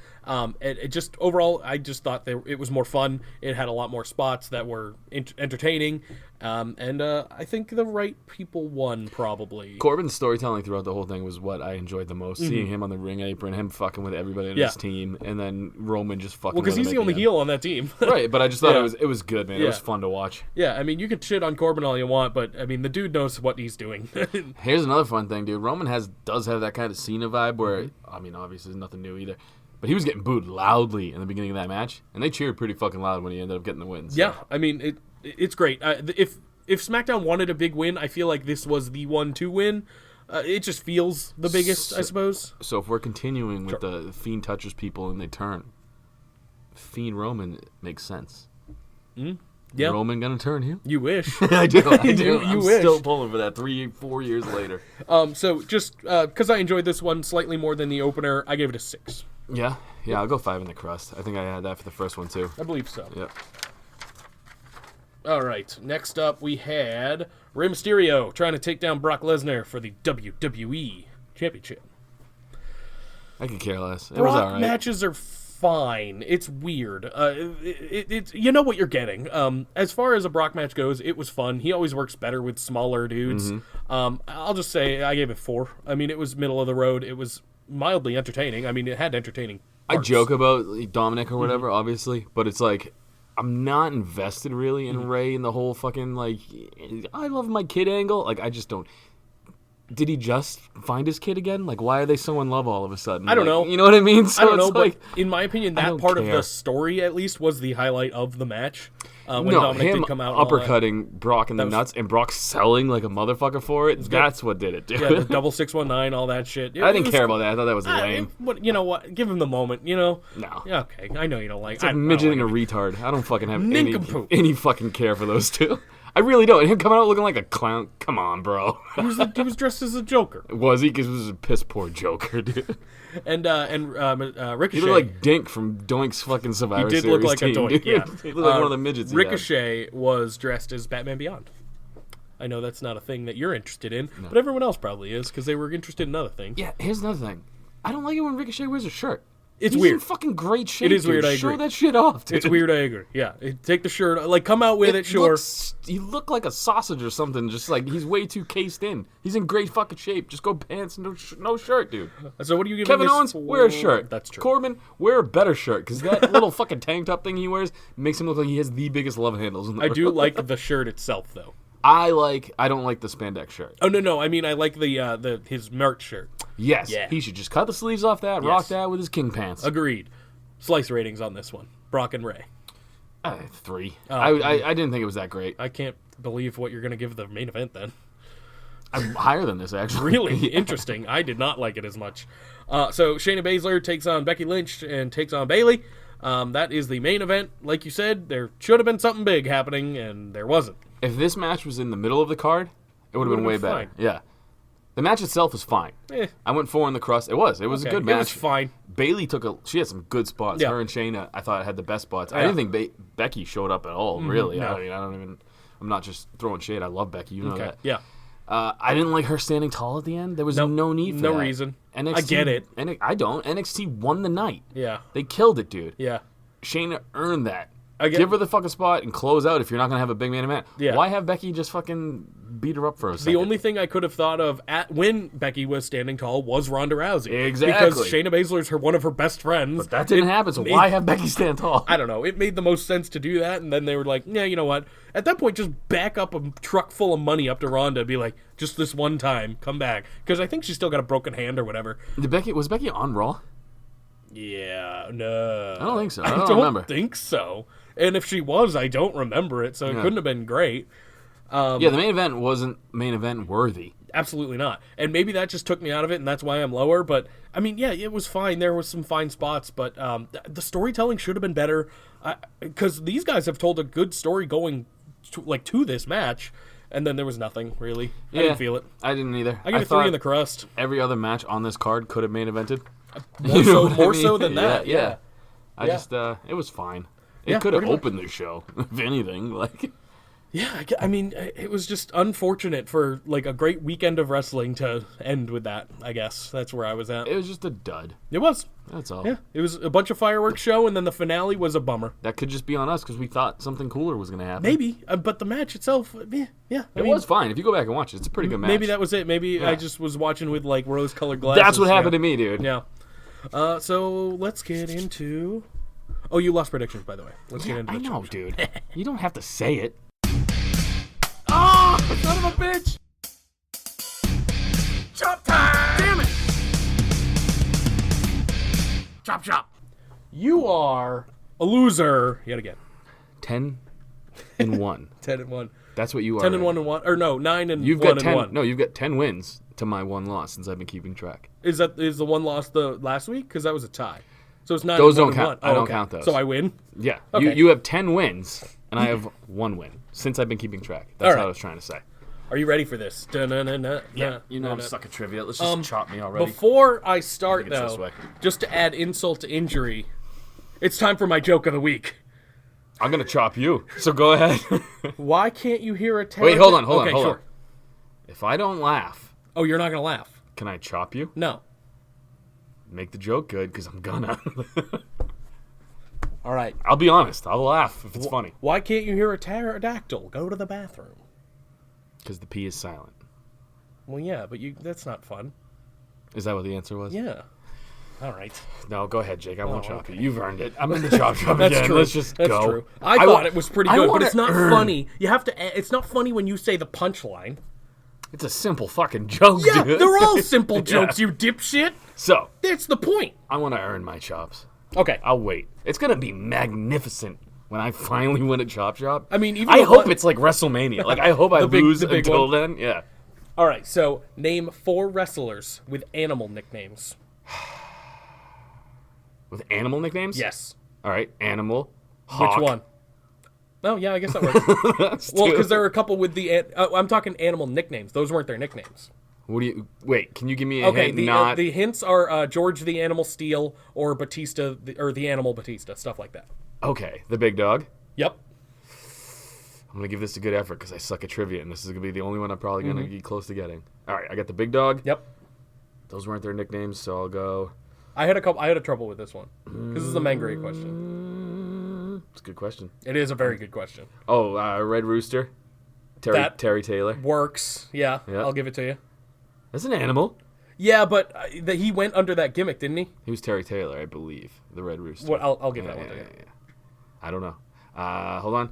It just overall, I just thought it was more fun. It had a lot more spots that were entertaining, and I think the right people won probably. Corbin's storytelling throughout the whole thing was what I enjoyed the most. Seeing him on the ring apron, him fucking with everybody in his team, and then Roman just fucking. Well, because he's the only heel on that team, right? But I just thought it was good, man. It was fun to watch. Yeah, I mean, you can shit on Corbin all you want, but I mean, the dude knows what he's doing. Here's another fun thing, dude. Roman does have that kind of Cena vibe where, I mean, obviously, it's nothing new either. But he was getting booed loudly in the beginning of that match, and they cheered pretty fucking loud when he ended up getting the win. So. Yeah, I mean, it's great. If SmackDown wanted a big win, I feel like this was the one to win. It just feels the biggest, I suppose. So if we're continuing with the Fiend touches people and they turn, Fiend Roman makes sense. Yeah. Roman gonna turn heel? You wish. I do. You I'm wish. still pulling for that 3-4 years later. So just because I enjoyed this one slightly more than the opener, I gave it a 6. Yeah, I'll go 5 in the crust. I think I had that for the first one too. I believe so. Yep. All right. Next up, we had Rey Mysterio trying to take down Brock Lesnar for the WWE Championship. I could care less. It was Brock all right. matches are fine. It's weird. It's you know what you're getting. As far as a Brock match goes, it was fun. He always works better with smaller dudes. I'll just say I gave it 4. I mean, it was middle of the road. It was mildly entertaining. I mean, it had entertaining parts. I joke about Dominic or whatever, obviously, but it's like I'm not invested really in Ray and the whole fucking like I love my kid angle. Like I just don't. Did he just find his kid again? Like, why are they so in love all of a sudden? I don't like, know. You know what I mean? So I don't know, it's like, but in my opinion, I that don't part of care. the story, at least, was the highlight of the match. When no, Dominic him did come out and all that. uppercutting Brock in the nuts and Brock selling like a motherfucker for it. That's what did it, dude. Yeah, the double 619, all that shit. I didn't care about that. I thought that was lame. You know what? Give him the moment, you know? No. Yeah, okay, I know you don't like It's like I don't midget like and a it. retard. I don't fucking have Nincompoop. any fucking care for those two. I really don't. And him coming out looking like a clown. Come on, bro. He was dressed as a Joker. Was he? Because he was a piss poor Joker, dude. And Ricochet. He looked like Dink from Doink's fucking Survivor He did Series look like team, a Doink, dude. yeah. He looked like one of the midgets. Ricochet was dressed as Batman Beyond. I know that's not a thing that you're interested in, but everyone else probably is because they were interested in other things. Yeah, here's another thing. I don't like it when Ricochet wears a shirt. It's He's weird. in fucking great shape. It is dude. weird, I Show agree. that shit off, dude. It's weird, I agree. Yeah, take the shirt, like come out with it, sure. You look like a sausage or something. Just like he's way too cased in. He's in great fucking shape. Just go pants and no shirt, dude. So what do you give Kevin this Owens, wear a shirt. That's true. Corbin, wear a better shirt because that little fucking tank top thing he wears makes him look like he has the biggest love handles in the I world. do like the shirt itself, though. I don't like the spandex shirt. Oh no, I mean I like the his merch shirt. Yes, Yeah. he should just cut the sleeves off that, rock that with his king pants. Agreed. Slice ratings on this one. Brock and Ray. 3. Oh, I didn't think it was that great. I can't believe what you're gonna give the main event then. I'm higher than this actually. Really interesting. I did not like it as much. So Shayna Baszler takes on Becky Lynch and takes on Bayley. That is the main event. Like you said, there should have been something big happening, and there wasn't. If this match was in the middle of the card, it would have been way been better. fine. Yeah. The match itself was fine. Eh. I went 4 in the crust. It was a good match. It was fine. Bayley she had some good spots. Yeah. Her and Shayna, I thought, had the best spots. I Yeah. didn't think Becky showed up at all, really. no. I mean, I'm not just throwing shade. I love Becky. You know that. Yeah. I didn't like her standing tall at the end. There was no need for that. No reason. NXT, I get it. I don't. NXT won the night. Yeah. They killed it, dude. Yeah. Shayna earned that. I get- Give her the fucking spot and close out if you're not going to have a big main event. Yeah. Why have Becky just fucking beat her up for a second? The only thing I could have thought of when Becky was standing tall was Ronda Rousey. Exactly. Because Shayna Baszler's one of her best friends. That didn't happen, so why have Becky stand tall? I don't know. It made the most sense to do that, and then they were like, yeah, you know what? At that point, just back up a truck full of money up to Ronda and be like, just this one time, come back. Because I think she's still got a broken hand or whatever. Was Becky on Raw? Yeah, no. I don't think so. I I don't don't remember. think so. And if she was, I don't remember it, so it couldn't have been great. Yeah, the main event wasn't main event worthy. Absolutely not. And maybe that just took me out of it, and that's why I'm lower. But, I mean, yeah, it was fine. There was some fine spots, but the storytelling should have been better. Because these guys have told a good story going to this match, and then there was nothing, really. Yeah, I didn't feel it. I didn't either. I give it 3 in the crust. Every other match on this card could have main evented. More so than that, Yeah. Yeah. It was fine. Yeah, It could have pretty much. opened the show, if anything. Like, Yeah, I mean, it was just unfortunate for, like, a great weekend of wrestling to end with that, I guess. That's where I was at. it was just a dud. It was. That's all. Yeah, it was a bunch of fireworks show, and then the finale was a bummer. That could just be on us because we thought something cooler was going to happen. Maybe, but the match itself, yeah. It was fine. If you go back and watch it, it's a pretty good match. Maybe that was it. Maybe I just was watching with, like, rose-colored glasses. That's what happened to me, dude. Yeah. So let's get into... Oh, you lost predictions, by the way. Let's get into I the know, chop. dude. You don't have to say it. Oh, son of a bitch! Chop time! Damn it! Chop. You are a loser yet again. 10-1. 10-1. That's what you are. 10-1 and 1, or no, 9-1 You've got 10. and 1. No, you've got 10 wins to my 1 loss since I've been keeping track. Is the one loss the last week? Because that was a tie. So it's 9-1 Those don't and count. 1. I don't count those. So I win. Yeah. Okay. You have 10 wins, and I have 1 win since I've been keeping track. That's All right. what I was trying to say. Are you ready for this? You know I'm stuck at trivia. Let's just chop me already. Before I start, I think it's this though, way. just to add insult to injury, it's time for my joke of the week. I'm going to chop you, so go ahead. Why can't you hear a Wait, hold on. Okay, sure. If I don't laugh, Oh, you're not going to laugh? can I chop you? No. Make the joke good, because I'm gonna. All right. I'll be honest. I'll laugh if it's funny. Why can't you hear a pterodactyl? Go to the bathroom. Because the P is silent. Well, yeah, but that's not fun. Is that what the answer was? Yeah. All right. No, go ahead, Jake. I won't chop okay. you. You've earned it. I'm in the chop That's again. true. Let's just That's go. true. I thought it was pretty I good, but wanna it's not earn. funny. You have to. It's not funny when you say the punchline. It's a simple fucking joke, Yeah, dude. they're all simple jokes, you dipshit. So, That's the point. I want to earn my chops. Okay. I'll wait. It's going to be magnificent when I finally win a chop shop. I mean, even I though hope what- it's like WrestleMania. Like, I hope I lose the big until one. then. Yeah. All right. So name 4 wrestlers with animal nicknames. With animal nicknames? Yes. All right. Animal. Hawk. Which one? Oh, yeah, I guess that works. That's Well, two. because there are a couple with the. I'm talking animal nicknames. Those weren't their nicknames. What do you... Wait, can you give me a Okay, hint? the hints are George the Animal Steel or Batista, or the Animal Batista, stuff like that. Okay, the big dog. Yep. I'm going to give this a good effort because I suck at trivia, and this is going to be the only one I'm probably going to get close to getting. All right, I got the big dog. Yep. Those weren't their nicknames, so I'll go... I had a trouble with this one because this is a Mangria question. It's a good question. It is a very good question. Oh, Red Rooster. That- Terry Taylor. Works. Yeah, Yeah. I'll give it to you. That's an animal. Yeah, but he went under that gimmick, didn't he? He was Terry Taylor, I believe. The Red Rooster. What? I'll give that one to you. Yeah. I don't know. Hold on.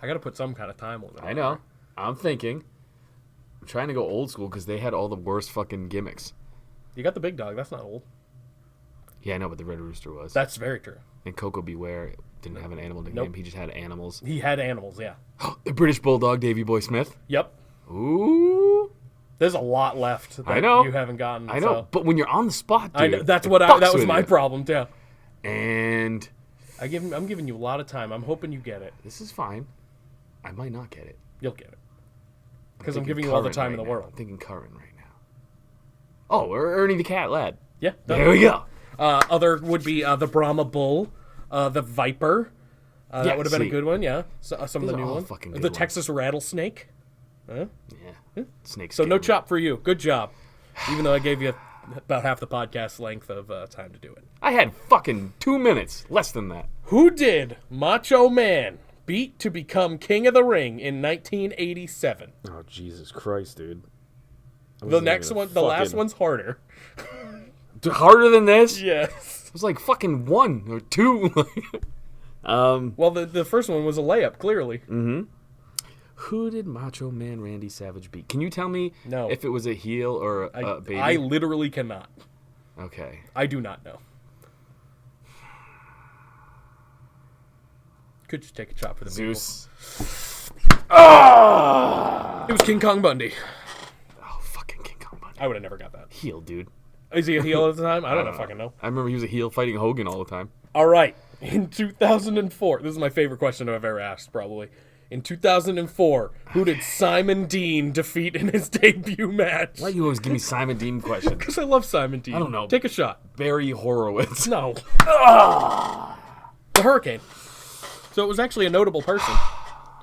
I got to put some kind of time on it. I know. I'm thinking. I'm trying to go old school because they had all the worst fucking gimmicks. You got the big dog. That's not old. Yeah, I know, but the Red Rooster was. That's very true. And Coco Beware didn't have an animal nickname. Nope. He just had animals. He had animals. Yeah. The British Bulldog, Davy Boy Smith. Yep. Ooh. There's a lot left that I know. you haven't gotten. I know, so. but when you're on the spot, dude, I know. That's it what fucks that was with my you. problem too. And I'm giving you a lot of time. I'm hoping you get it. this is fine. I might not get it. You'll get it. Because I'm thinking giving you all the current time in right the now. world. I'm thinking current right now. Oh, Ernie the Cat Lad. Yeah. There we go. Other would be the Brahma Bull, the Viper. Yeah, That would have been see. a good one. Yeah. So, some of These the are new all ones. fucking The good ones. Texas Rattlesnake. Yeah. Snakes. So no chop for you. Good job. Even though I gave you about half the podcast length of time to do it. I had fucking 2 minutes. Less than that. Who did Macho Man beat to become King of the Ring in 1987? Oh, Jesus Christ, dude. The next one, the last one's harder. Harder than this? Yes. It was like fucking 1 or 2. Well, the first one was a layup, clearly. Mm-hmm. Who did Macho Man Randy Savage beat? Can you tell me if it was a heel or a baby? I literally cannot. Okay. I do not know. Could just take a chop for the Zeus. It was King Kong Bundy. Oh, fucking King Kong Bundy. I would have never got that. Heel, dude. Is he a heel at the time? I don't know. Fucking know. I remember he was a heel fighting Hogan all the time. All right. In 2004, this is my favorite question I've ever asked, probably. In 2004, who did Simon Dean defeat in his debut match? Why do you always give me Simon Dean questions? Because I love Simon Dean. I don't know. Take a shot. Barry Horowitz. No. The Hurricane. So it was actually a notable person.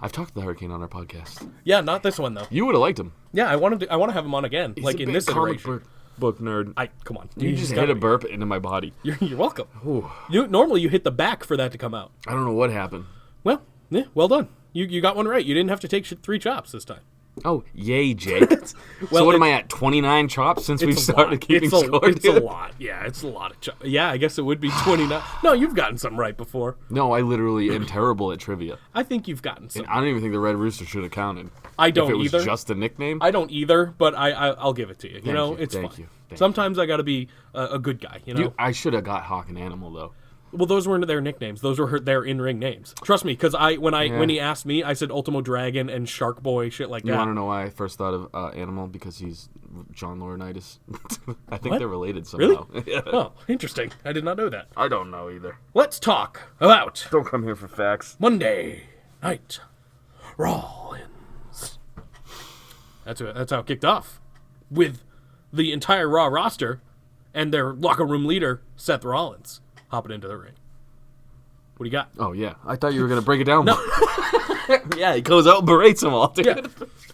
I've talked to the Hurricane on our podcast. Yeah, not this one though. You would have liked him. Yeah, I want to have him on again, He's like a in big this comic iteration. book nerd. Come on. You just hit a burp into my body. You're welcome. Ooh. Normally you hit the back for that to come out. I don't know what happened. Well, yeah, well done. You got one right. You didn't have to take 3 chops this time. Oh, yay, Jake. Well, so what am I at, 29 chops since we've started keeping score? It's a lot. Yeah, it's a lot of chops. Yeah, I guess it would be 29. No, you've gotten some right before. No, I literally am terrible at trivia. I think you've gotten some. And I don't even think the Red Rooster should have counted. I don't if it was either. just a nickname. I don't either, but I'll give it to you. It's Thank fine. you. Thank Sometimes I got to be a good guy, Dude, I should have got Hawk and Animal, though. Well, those weren't their nicknames. Those were their in-ring names. Trust me, because when he asked me, I said Ultimo Dragon and Shark Boy, shit like that. You want to know why I first thought of Animal? Because he's John Laurinaitis. I think they're related somehow. Really? Yeah. Oh, interesting. I did not know that. I don't know either. Let's talk about Don't come here for facts. Monday Night Rollins. That's how it kicked off, with the entire Raw roster and their locker room leader, Seth Rollins, hopping into the ring. What do you got? Oh, yeah. I thought you were going to break it down. No. Yeah, he goes out and berates them all, dude.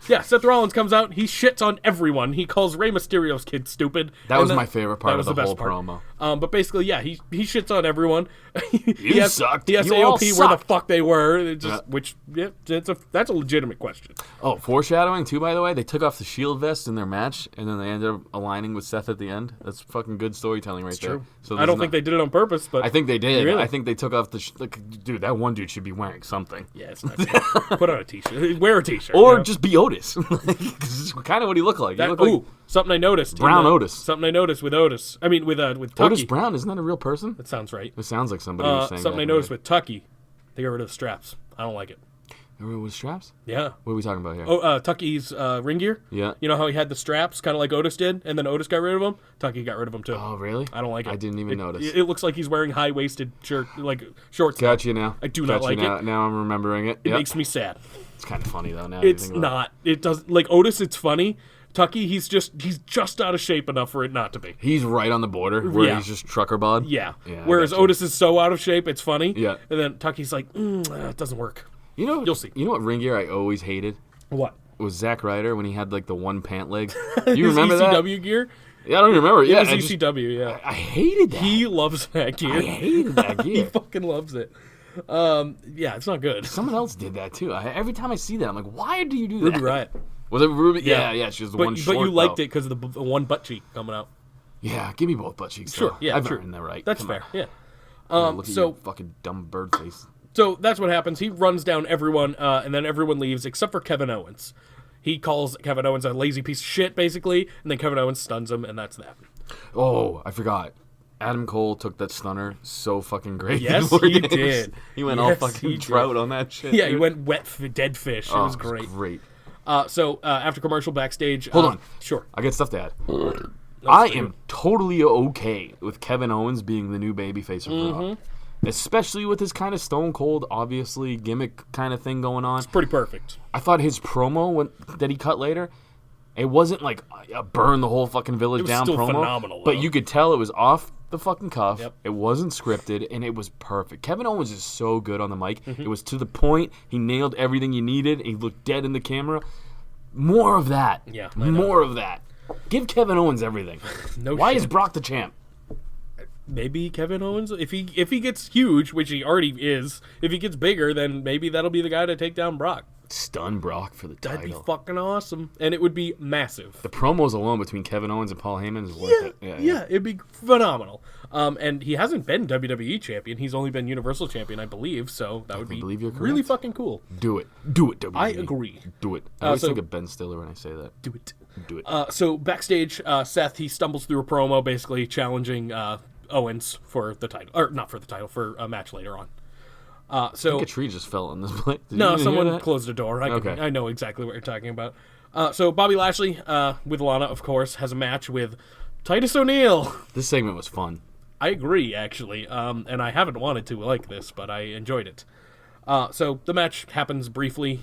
Yeah, Seth Rollins comes out. He shits on everyone. He calls Rey Mysterio's kid stupid. That was my favorite part of the whole promo. But basically, yeah, he shits on everyone. You sucked. He has You all AOP where the sucked. fuck they were. That's a legitimate question. Oh, foreshadowing, too, by the way. They took off the shield vest in their match, and then they ended up aligning with Seth at the end. That's fucking good storytelling right there. True. So I don't think they did it on purpose, but I think they did. Really? I think they took off the... dude, that one dude should be wearing something. yeah, it's not true. Put on a t-shirt. Wear a t-shirt. Or just be Otis. This is kind of what he looked like. He looked like something I noticed. Brown Otis. Something I noticed with Otis. I mean, with Tucky. Otis Brown, isn't that a real person? That sounds right. It sounds like somebody was saying something I noticed with Tucky. They got rid of the straps. I don't like it. With straps? Yeah. What are we talking about here? Oh, Tucky's ring gear. Yeah. You know how he had the straps, kind of like Otis did, and then Otis got rid of them? Tucky got rid of them, too. Oh, really? I don't like it. I didn't even notice. It looks like he's wearing high-waisted shirt, like shorts. Got you now. I do not like it. Now I'm remembering it. It makes me sad. It's kind of funny, though, now. It's not. It does. Like, Otis, it's funny. Tucky, he's just out of shape enough for it not to be. He's right on the border where Yeah. he's just trucker bod. Yeah. Yeah, Whereas gotcha. Otis is so out of shape, it's funny. Yeah. And then Tucky's like, it doesn't work. You'll see. You know what ring gear I always hated? What? Was Zack Ryder when he had like the one pant leg. You remember His that? ECW gear? Yeah, I don't remember. Yeah, It was ECW, yeah. I hated that. He loves that gear. I hated that He gear. fucking loves it. Yeah, it's not good. Someone else did that too. Every time I see that, I'm like, why do you do that? Ruby Riott. Was it Ruby? Yeah. Yeah. She was the But one short. you liked though. it because of the one butt cheek coming out. Yeah, give me both butt cheeks. Sure, though. yeah, I've true. earned that right. That's Come fair, on. yeah. Look at so your fucking dumb bird face. So that's what happens. He runs down everyone, and then everyone leaves except for Kevin Owens. He calls Kevin Owens a lazy piece of shit, basically, and then Kevin Owens stuns him, and that's that. Oh, I forgot. Adam Cole took that stunner so fucking great. Yes, in he WarGames. did. He went Yes, all he fucking did. trout on that shit. Yeah, he dude. went dead fish. It Oh, was great. Great. So after commercial backstage... Hold on. Sure. I got stuff to add. I am totally okay with Kevin Owens being the new babyface of Raw. Especially with his kind of Stone Cold, obviously, gimmick kind of thing going on. It's pretty perfect. I thought his promo that he cut later, it wasn't like a burn the whole fucking village It was down still promo. phenomenal, But though. you could tell it was off the fucking cuff. Yep. It wasn't scripted, and it was perfect. Kevin Owens is so good on the mic. Mm-hmm. It was to the point. He nailed everything you needed. He looked dead in the camera. More of that. Yeah, I know. More of that. Give Kevin Owens everything. Why is Brock the champ? Maybe Kevin Owens, if he gets huge, which he already is, if he gets bigger, then maybe that'll be the guy to take down Brock. Stun Brock for the title. That'd be fucking awesome, and it would be massive. The promos alone between Kevin Owens and Paul Heyman is worth it. Yeah, it'd be phenomenal. And he hasn't been WWE champion; he's only been Universal champion, I believe. So that would be really fucking cool. Do it, WWE. I agree. Do it. I always think of Ben Stiller when I say that. Do it. Do it. So backstage, Seth he stumbles through a promo, basically challenging Owens for the title, or not for the title, for a match later on. I think a tree just fell on this place. No, someone closed the door. I know exactly what you're talking about. So Bobby Lashley, with Lana, of course, has a match with Titus O'Neil. This segment was fun. I agree, actually, and I haven't wanted to like this, but I enjoyed it. So the match happens briefly.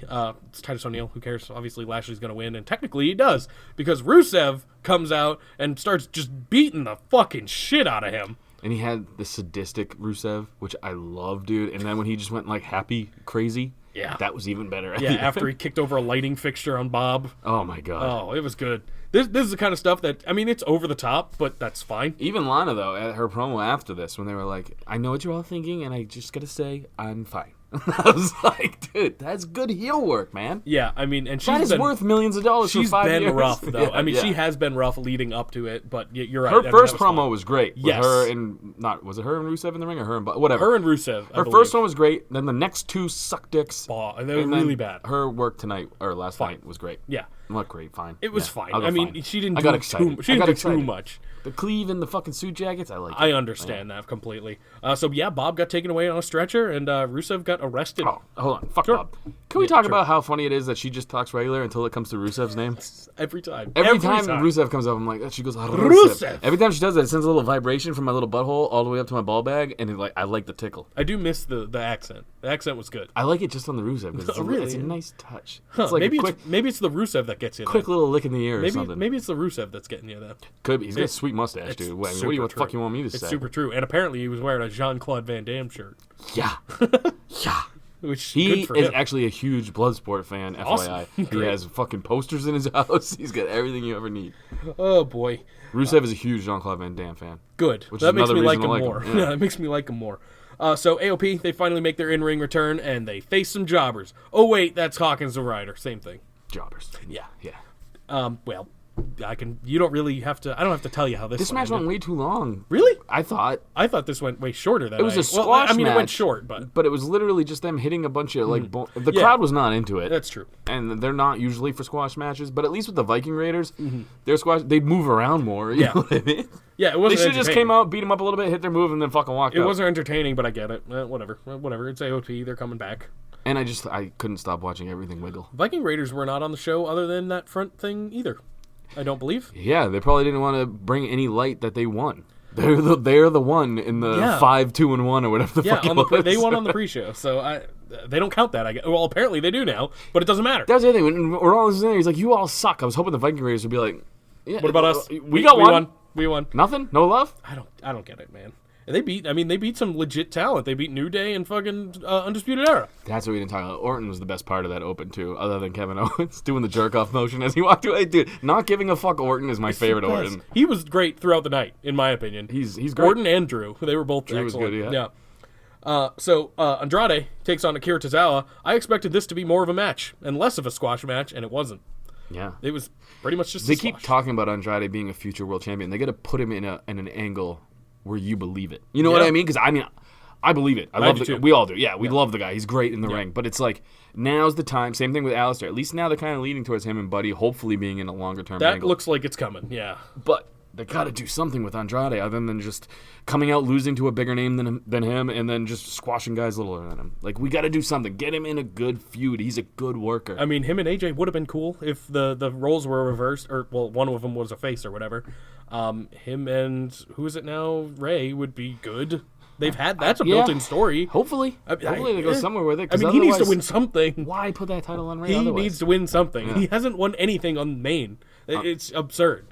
It's Titus O'Neil. Who cares? Obviously, Lashley's going to win, and technically he does, because Rusev comes out and starts just beating the fucking shit out of him. And he had the sadistic Rusev, which I love, dude. And then when he just went, like, happy, crazy, that was even better. Yeah, after he kicked over a lighting fixture on Bob. Oh, my God. Oh, it was good. This is the kind of stuff that, I mean, it's over the top, but that's fine. Even Lana, though, at her promo after this, when they were like, I know what you're all thinking, and I just got to say, I'm fine. I was like, dude, that's good heel work, man. Yeah, I mean, and she's been worth millions of dollars for 5 years. She's been rough, though. Yeah, I mean, she has been rough leading up to it, but you're right. Her first promo was great. Yes. Her and, was it her and Rusev in the ring, or her and whatever? Her and Rusev, Her first one was great, then the next two sucked dicks. And they were really bad. Her work tonight, or last night, was great. Yeah. Not great, fine. It was fine. I mean, fine. she didn't do too much. The cleave and the fucking suit jackets, I like it. I understand that completely. So, yeah, Bob got taken away on a stretcher, and Rusev got arrested. Oh, hold on. Fuck Bob. Can we talk about how funny it is that she just talks regular until it comes to Rusev's name? Every time. Every time Rusev comes up, I'm like, she goes, Rusev. Every time she does that, it sends a little vibration from my little butthole all the way up to my ball bag, and I like the tickle. I do miss the accent. The accent was good. I like it just on the Rusev, because it's a nice touch. Huh, it's like maybe it's the Rusev that gets you quick little lick in the ear or something. Maybe it's the Rusev that's getting you, though. Could be. He's got a sweet mustache, dude. What the fuck you want me to say? It's super true. And apparently he was wearing a Jean-Claude Van Damme shirt. Yeah. Yeah. Which he good for is him. actually a huge Bloodsport fan, Awesome. FYI. He has fucking posters in his house. He's got everything you ever need. Oh, boy. Rusev is a huge Jean-Claude Van Damme fan. Good. Which that is makes me like him him more. Yeah. That makes me like him more. So AOP, they finally make their in-ring return, and they face some jobbers. Oh, wait, that's Hawkins and Ryder. Same thing. Jobbers. Yeah. Yeah. Well, you don't really have to, I don't have to tell you how this match went way too long. Really? I thought this went way shorter than it was a squash I mean, match, it went short, but it was literally just them hitting a bunch of the crowd was not into it. That's true. And they're not usually for squash matches, but at least with the Viking Raiders, their squash they'd move around more. You know what I mean? Yeah, it wasn't. They should have just came out, beat them up a little bit, hit their move, and then fucking walked out. It wasn't entertaining, but I get it. Whatever. It's AOP. They're coming back. And I couldn't stop watching everything wiggle. Viking Raiders were not on the show other than that front thing either. I don't believe. Yeah, they probably didn't want to bring any light that they won. They're the one in the 5-2-1 or whatever the fuck it was. They won on the pre-show, so they don't count that. I guess. Well, apparently they do now, but it doesn't matter. That was the other thing. When we're all listening, he's like, "You all suck." I was hoping the Viking Raiders would be like, "Yeah, what about us? We got one. We won. Nothing? No love?" I don't get it, man. They beat some legit talent. They beat New Day and fucking Undisputed Era. That's what we didn't talk about. Orton was the best part of that Open too, other than Kevin Owens doing the jerk off motion as he walked away. Dude, not giving a fuck Orton is my favorite Orton. He was great throughout the night, in my opinion. He's great. Orton and Drew, they were both Drew excellent. was good, yeah. So Andrade takes on Akira Tozawa. I expected this to be more of a match and less of a squash match, and it wasn't. Yeah, it was pretty much just. They keep talking about Andrade being a future world champion. They got to put him in an angle where you believe it. You know what I mean? Because I believe it. I love it. We all do. Yeah, we love the guy. He's great in the ring. But it's like, now's the time. Same thing with Alistair. At least now they're kind of leading towards him and Buddy hopefully being in a longer term angle. That looks like it's coming, yeah. But they got to do something with Andrade other than just coming out losing to a bigger name than him and then just squashing guys littler than him. Like, we got to do something. Get him in a good feud. He's a good worker. I mean, him and AJ would have been cool if the roles were reversed, or, well, one of them was a face or whatever. Him and, who is it now? Ray would be good. They've had, that's a built-in story. Hopefully they go somewhere with it. I mean, he needs to win something. Why put that title on Ray He otherwise? needs to win something. Yeah. He hasn't won anything on main. It's absurd.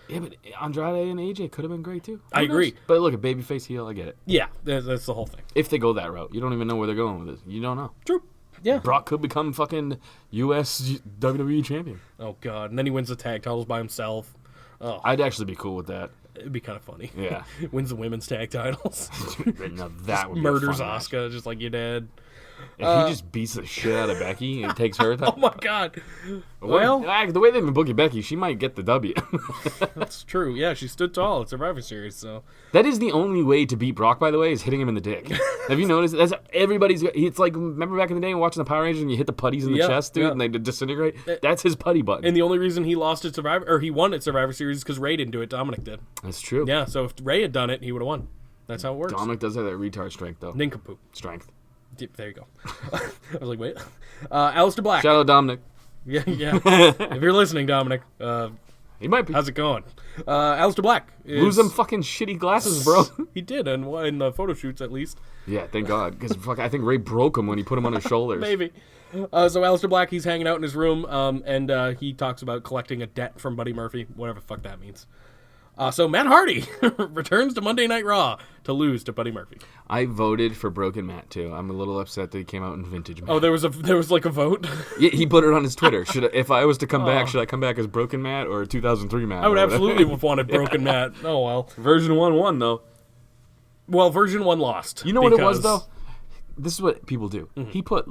Yeah, but Andrade and AJ could have been great too. I agree. But look, a babyface heel, I get it. Yeah, that's the whole thing. If they go that route, you don't even know where they're going with it. You don't know. True. Yeah. Brock could become fucking U.S. WWE champion. Oh, God. And then he wins the tag titles by himself. Oh, I'd actually be cool with that. it'd be kind of funny. Yeah. Wins the women's tag titles. Now that would be Murders a fun match. Asuka just like you did. If he just beats the shit out of Becky and takes her, Oh, my God. Well, the way they've been booking Becky, she might get the W. that's true. Yeah, she stood tall at Survivor Series, so. That is the only way to beat Brock, by the way, is hitting him in the dick. Have you noticed? That's everybody's. It's like, remember back in the day watching the Power Rangers and you hit the putties in the Yeah, chest, dude, yeah. and they disintegrate? That's his putty button. And the only reason he lost at Survivor, or he won at Survivor Series, is because Ray didn't do it. Dominic did. That's true. Yeah, so if Ray had done it, he would have won. That's how it works. Dominic does have that retard strength, though. Nincompoop. Strength. There you go. I was like, wait. Aleister Black. Shout out Dominic. Yeah, yeah. If you're listening, Dominic, He might be. how's it going? Aleister Black. Lose them fucking shitty glasses, bro. He did, and in the photo shoots at least. Yeah, thank God. Because I think Ray broke him when he put him on his shoulders. Maybe. So Aleister Black, he's hanging out in his room, and he talks about collecting a debt from Buddy Murphy, whatever the fuck that means. So Matt Hardy returns to Monday Night Raw to lose to Buddy Murphy. I voted for Broken Matt, too. I'm a little upset that he came out in Vintage Matt. Oh, there was like a vote? Yeah, he put it on his Twitter. If I was to come back, should I come back as Broken Matt or 2003 Matt? I would or whatever? absolutely have wanted Broken Matt. Oh, well. Version 1 won, though. Well, version 1 lost. You know what it was, because- though? This is what people do. He put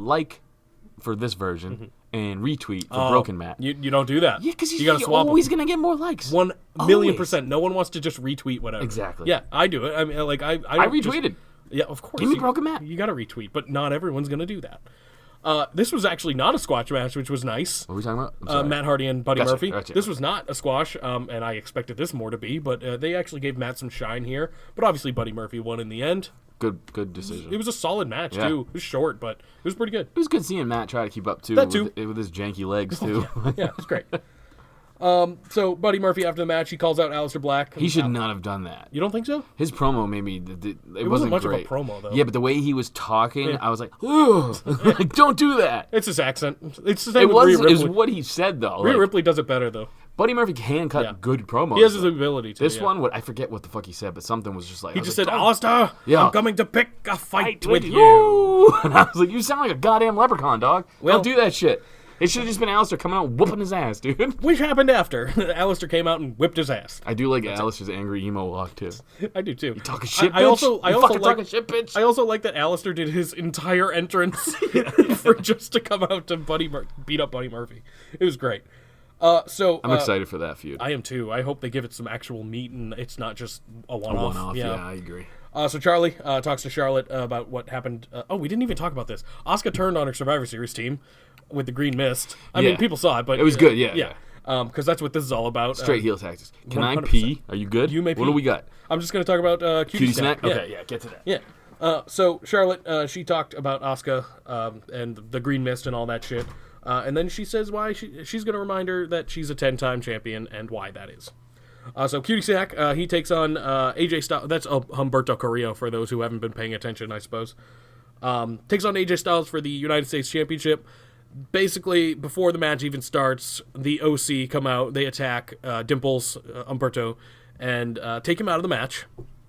for this version and retweet for Broken Matt. You don't do that. Yeah, because you gotta he's swap 'em. always going to get more likes. 1,000,000%. No one wants to just retweet whatever. Exactly. Yeah, I do it. I mean, like I I don't just- retweeted. yeah, of course. Give me You- Broken Matt. You got to retweet, but not everyone's going to do that. This was actually not a squash match, which was nice. What are we talking about? I'm sorry. Matt Hardy and Buddy Gotcha, Murphy. gotcha. This was not a squash, and I expected this more to be, but they actually gave Matt some shine here. But obviously, Buddy Murphy won in the end. Good decision. It was a solid match, Yeah. too. It was short, but it was pretty good. It was good seeing Matt try to keep up, too. That too. With his janky legs, too. Yeah, it was great. So Buddy Murphy, after the match, he calls out Aleister Black. He should not have done that. You don't think so? His promo made me... It wasn't much great. of a promo, though. Yeah, but the way he was talking, I was like, ugh, like, don't do that. It's his accent. It's the same It with was Rhea Ripley. is what he said, though. Rhea Like, Ripley does it better, though. Buddy Murphy can cut Yeah. good promos. He has his though. ability to. This yeah. one, I forget what the fuck he said, but something was just like... He I was just like, said, "Don't Alistair, Yeah. I'm coming to pick a fight with you. you." And I was like, you sound like a goddamn leprechaun, dog. Well- Don't do that shit. It should have just been Alistair coming out and whooping his ass, dude. Which happened after. Alistair came out and whipped his ass. I do like Alistair's angry emo walk, too. I do too. Talking shit, bitch. I also You like, fucking talking shit, bitch. I also like that Alistair did his entire entrance for just to come out to beat up Buddy Murphy. It was great. So I'm excited for that feud. I am too. I hope they give it some actual meat and it's not just a A one-off. one-off, yeah, I agree. So Charlie talks to Charlotte about what happened. We didn't even talk about this. Asuka turned on her Survivor Series team with the green mist. I mean, Yeah. people saw it, but It was good, yeah. yeah. Because that's what this is all about. Straight heel tactics. Can I 100%. pee? Are you good? You may What pee. do we got? I'm just going to talk about Cutie Cutie snack? Yeah. Okay, yeah, get to that. Yeah. So Charlotte, she talked about Asuka and the green mist and all that shit. And then she says why she's going to remind her that she's a 10-time champion and why that is. So Cutie Sack, he takes on AJ Styles. That's Humberto Carrillo for those who haven't been paying attention, I suppose. Takes on AJ Styles for the United States Championship. Basically, before the match even starts, the OC come out. They attack Dimples, Humberto, and take him out of the match.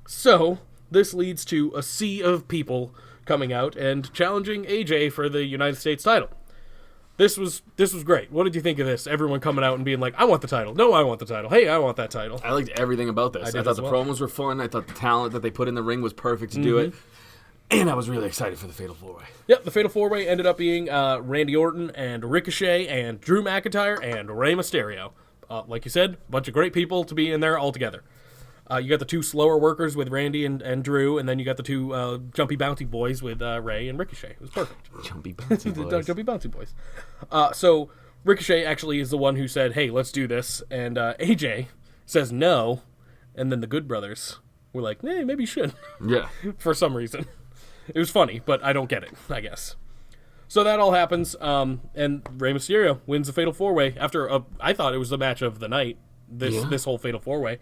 So this leads to a sea of people coming out and challenging AJ for the United States title. This was great. What did you think of this? Everyone coming out and being like, I want the title. No, I want the title. Hey, I want that title. I liked everything about this. I did thought as the well. promos were fun. I thought the talent that they put in the ring was perfect to do it. And I was really excited for the Fatal 4-Way. Yep, the Fatal 4-Way ended up being Randy Orton and Ricochet and Drew McIntyre and Rey Mysterio. Like you said, a bunch of great people to be in there all together. You got the two slower workers with Randy and Drew, and then you got the two jumpy bouncy boys with Rey and Ricochet. It was perfect. Jumpy bouncy The boys. jumpy bouncy boys. So Ricochet actually is the one who said, hey, let's do this. And AJ says no. And then the Good Brothers were like, hey, maybe you should. Yeah. For some reason. It was funny, but I don't get it, I guess. So that all happens, and Rey Mysterio wins the Fatal 4-Way after I thought it was the match of the night, this whole Fatal 4-Way.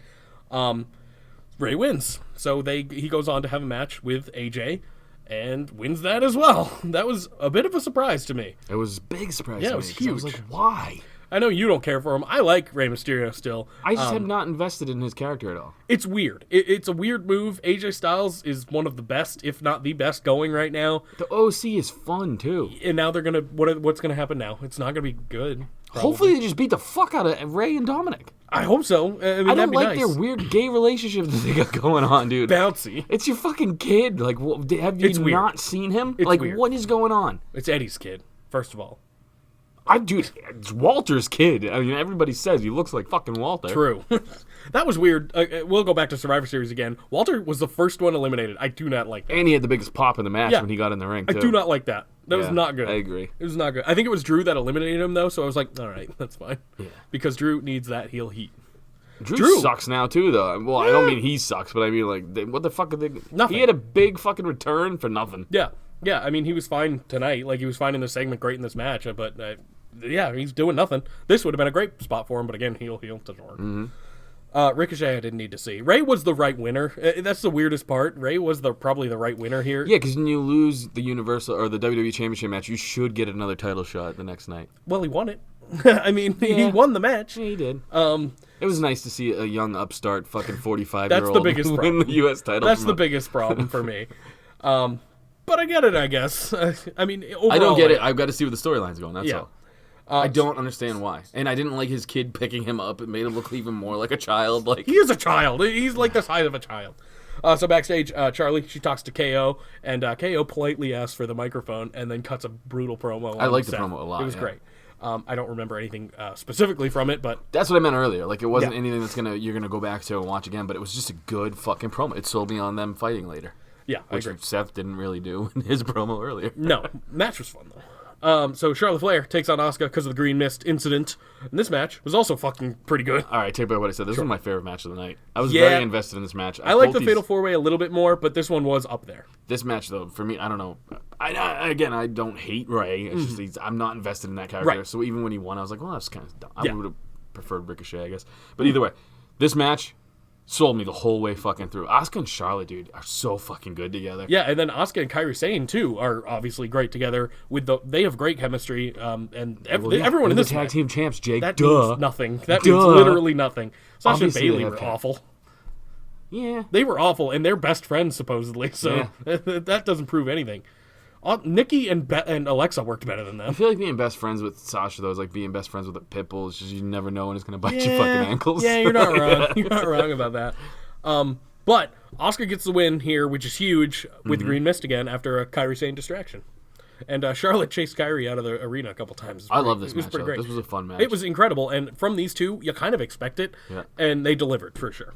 Rey wins. So he goes on to have a match with AJ and wins that as well. That was a bit of a surprise to me. It was a big surprise Yeah, to it was me, 'cause I was huge. like, why? I know you don't care for him. I like Rey Mysterio still. I just have not invested in his character at all. It's weird. It's a weird move. AJ Styles is one of the best, if not the best, going right now. The OC is fun, too. And now they're going to... What's going to happen now? It's not going to be good. Probably. Hopefully they just beat the fuck out of Ray and Dominic. I hope so. I mean, I don't like nice. their weird gay relationship that they got going on, dude. Bouncy. It's your fucking kid. Like, have you not seen him? It's like, weird. what is going on? It's Eddie's kid, first of all. Dude, it's Walter's kid. I mean, everybody says he looks like fucking Walter. True. That was weird. We'll go back to Survivor Series again. Walter was the first one eliminated. I do not like that. And he had the biggest pop in the match when he got in the ring, too. I do not like that. That was not good. I agree. It was not good. I think it was Drew that eliminated him, though, so I was like, all right, that's fine. Yeah. Because Drew needs that heel heat. Drew sucks now, too, though. Well, I don't mean he sucks, but I mean, like, what the fuck are they... Nothing. He had a big fucking return for nothing. Yeah. Yeah, I mean, he was fine tonight. Like, he was fine in this segment, great in this match, but... yeah, he's doing nothing. This would have been a great spot for him, but again, heel doesn't work. Mm-hmm. Ricochet, I didn't need to see. Ray was the right winner. That's the weirdest part. Ray was probably the right winner here. Yeah, because when you lose the Universal or the WWE Championship match, you should get another title shot the next night. Well, he won it. I mean, he won the match. Yeah, he did. It was nice to see a young upstart, fucking 45-year-old That's the biggest problem. win the U.S. title. That's the biggest problem for me. But I get it, I guess. I mean, overall, I don't get it. I've got to see where the storyline's going. That's Yeah. all. I don't understand why. And I didn't like his kid picking him up. It made him look even more like a child. Like he is a child. He's like the size of a child. So backstage, Charlie, she talks to KO, and KO politely asks for the microphone and then cuts a brutal promo. I like the promo a lot. It was great. I don't remember anything specifically from it, but that's what I meant earlier. Like it wasn't anything that's you're gonna go back to and watch again, but it was just a good fucking promo. It sold me on them fighting later. Yeah, which Seth didn't really do in his promo earlier. No, match was fun though. So Charlotte Flair takes on Asuka because of the green mist incident. And this match was also fucking pretty good. All right, take back what I said. This was my favorite match of the night. I was very invested in this match. I like the Fatal 4-Way a little bit more, but this one was up there. This match, though, for me, I don't know. I don't hate Ray. It's just I'm not invested in that character. Right. So even when he won, I was like, well, that's kind of dumb. I would have preferred Ricochet, I guess. But either way, this match sold me the whole way fucking through. Asuka and Charlotte, dude, are so fucking good together. Yeah, and then Asuka and Kairi Sane too are obviously great together. They have great chemistry, and everyone in this tag team champs, Jake. That means nothing. That means literally nothing. Sasha and Bayley were awful. Yeah, they were awful, and they're best friends supposedly. So that doesn't prove anything. Nikki and Alexa worked better than them. I feel like being best friends with Sasha, though, is like being best friends with a pit bull. It's just you never know when it's going to bite your fucking ankles. Yeah, you're not wrong. You're not wrong about that. But Asuka gets the win here, which is huge, with the green mist again after a Kairi Sane distraction. And Charlotte chased Kairi out of the arena a couple times. I love this match. Pretty great. This was a fun match. It was incredible. And from these two, you kind of expect it. Yeah. And they delivered, for sure.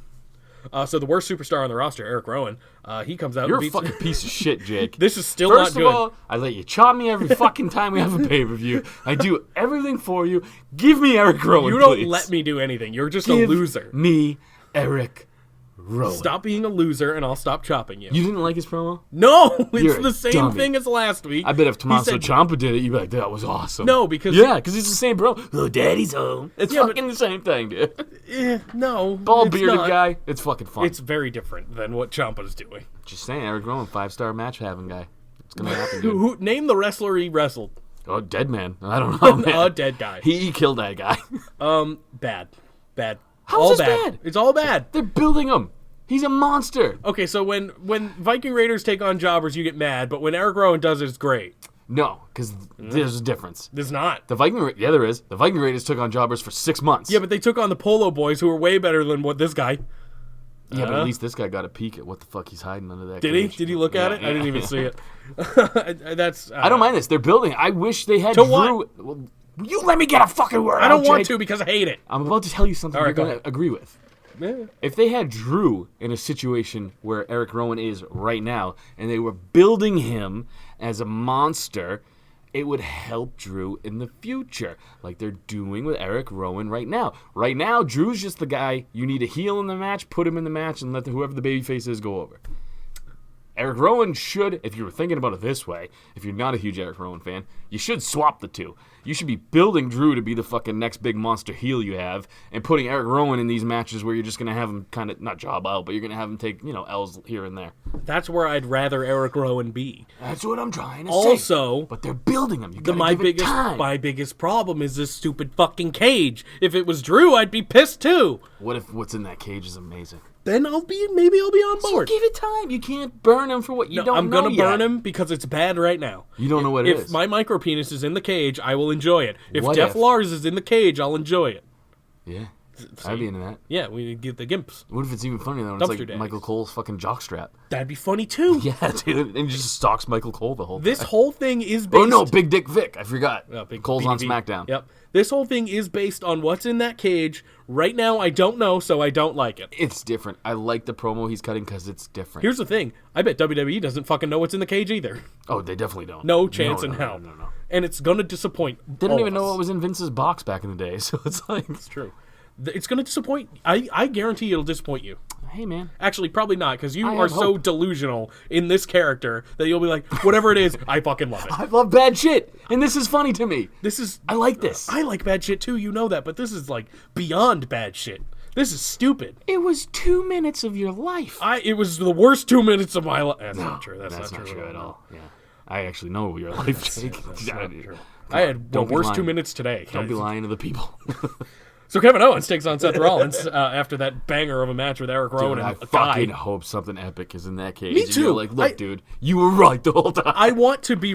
So the worst superstar on the roster, Eric Rowan, he comes out You're and beats... a fucking piece of shit, Jake. This is still not good. First of all, I let you chop me every fucking time we have a pay-per-view. I do everything for you. Give me Eric Rowan, You don't please. let me do anything. You're just a loser. Me, Eric Rowan. Stop being a loser, and I'll stop chopping you. You didn't like his promo? No! It's You're the same dummy. thing as last week. I bet if Tommaso Ciampa did it, you'd be like, that was awesome. No, because... Yeah, because it's the same promo. Oh, daddy's home. It's fucking the same thing, dude. No. Bald-bearded guy. It's fucking fun. It's very different than what Ciampa's doing. Just saying, Eric Rowan, 5-star match-having guy. It's going to happen, dude. Name the wrestler he wrestled. Oh, dead man. I don't know, man. A dead guy. He killed that guy. Bad. How is this bad? It's all bad. They're building him. He's a monster. Okay, so when Viking Raiders take on jobbers, you get mad, but when Eric Rowan does it, it's great. No, because there's a difference. There's not. There is. The Viking Raiders took on jobbers for 6 months. Yeah, but they took on the Polo Boys, who were way better than what this guy. Yeah, but at least this guy got a peek at what the fuck he's hiding under that. Did cage. he? Did he look at it? I didn't even see it. I don't mind this. They're building. I wish they had Drew. Well, you let me get a fucking word. I don't want to because I hate it. I'm about to tell you something you're going to agree with. Yeah. If they had Drew in a situation where Eric Rowan is right now, and they were building him as a monster, it would help Drew in the future, like they're doing with Eric Rowan right now. Right now, Drew's just the guy you need to heel in the match, put him in the match, and let whoever the babyface is go over. Eric Rowan should, if you were thinking about it this way, if you're not a huge Eric Rowan fan, you should swap the two. You should be building Drew to be the fucking next big monster heel you have, and putting Eric Rowan in these matches where you're just going to have him kind of, not job out, but you're going to have him take, L's here and there. That's where I'd rather Eric Rowan be. That's what I'm trying to say. Also, but they're building him. You gotta give it time. My biggest problem is this stupid fucking cage. If it was Drew, I'd be pissed too. What if what's in that cage is amazing? Then maybe I'll be on board. So give it time. You can't burn him for what you don't know I'm gonna yet. burn him because it's bad right now. You don't know what it is. If my micro penis is in the cage, I will enjoy it. If Def Lars is in the cage, I'll enjoy it. Yeah. I'd be into that. Yeah, we get the gimps. What if it's even funnier though? It's like Daddies. Michael Cole's fucking jockstrap. That'd be funny too. Yeah, dude. And he just stalks Michael Cole the whole time. This whole thing is based... Oh no, Big Dick Vic. I forgot. Cole's BDV. on SmackDown. Yep. This whole thing is based on what's in that cage. Right now, I don't know, so I don't like it. It's different. I like the promo he's cutting because it's different. Here's the thing. I bet WWE doesn't fucking know what's in the cage either. Oh, they definitely don't. No chance in hell. No. And it's going to disappoint They don't even know what was in Vince's box back in the day, so it's like... It's true. It's going to disappoint. I guarantee it'll disappoint you. Hey, man. Actually, probably not, because you are so delusional in this character that you'll be like, whatever it is, I fucking love it. I love bad shit, and this is funny to me. I like this. I like bad shit too, you know that, but this is like beyond bad shit. This is stupid. It was 2 minutes of your life. It was the worst 2 minutes of my life. That's not true. That's not true at all. Yeah. I actually know your life, Jake. That's not true. I had the worst 2 minutes today. Don't be lying to the people. So Kevin Owens takes on Seth Rollins after that banger of a match with Eric Rowan and I fucking hope something epic is in that cage. Me too. You're like, look, dude, you were right the whole time. I want to be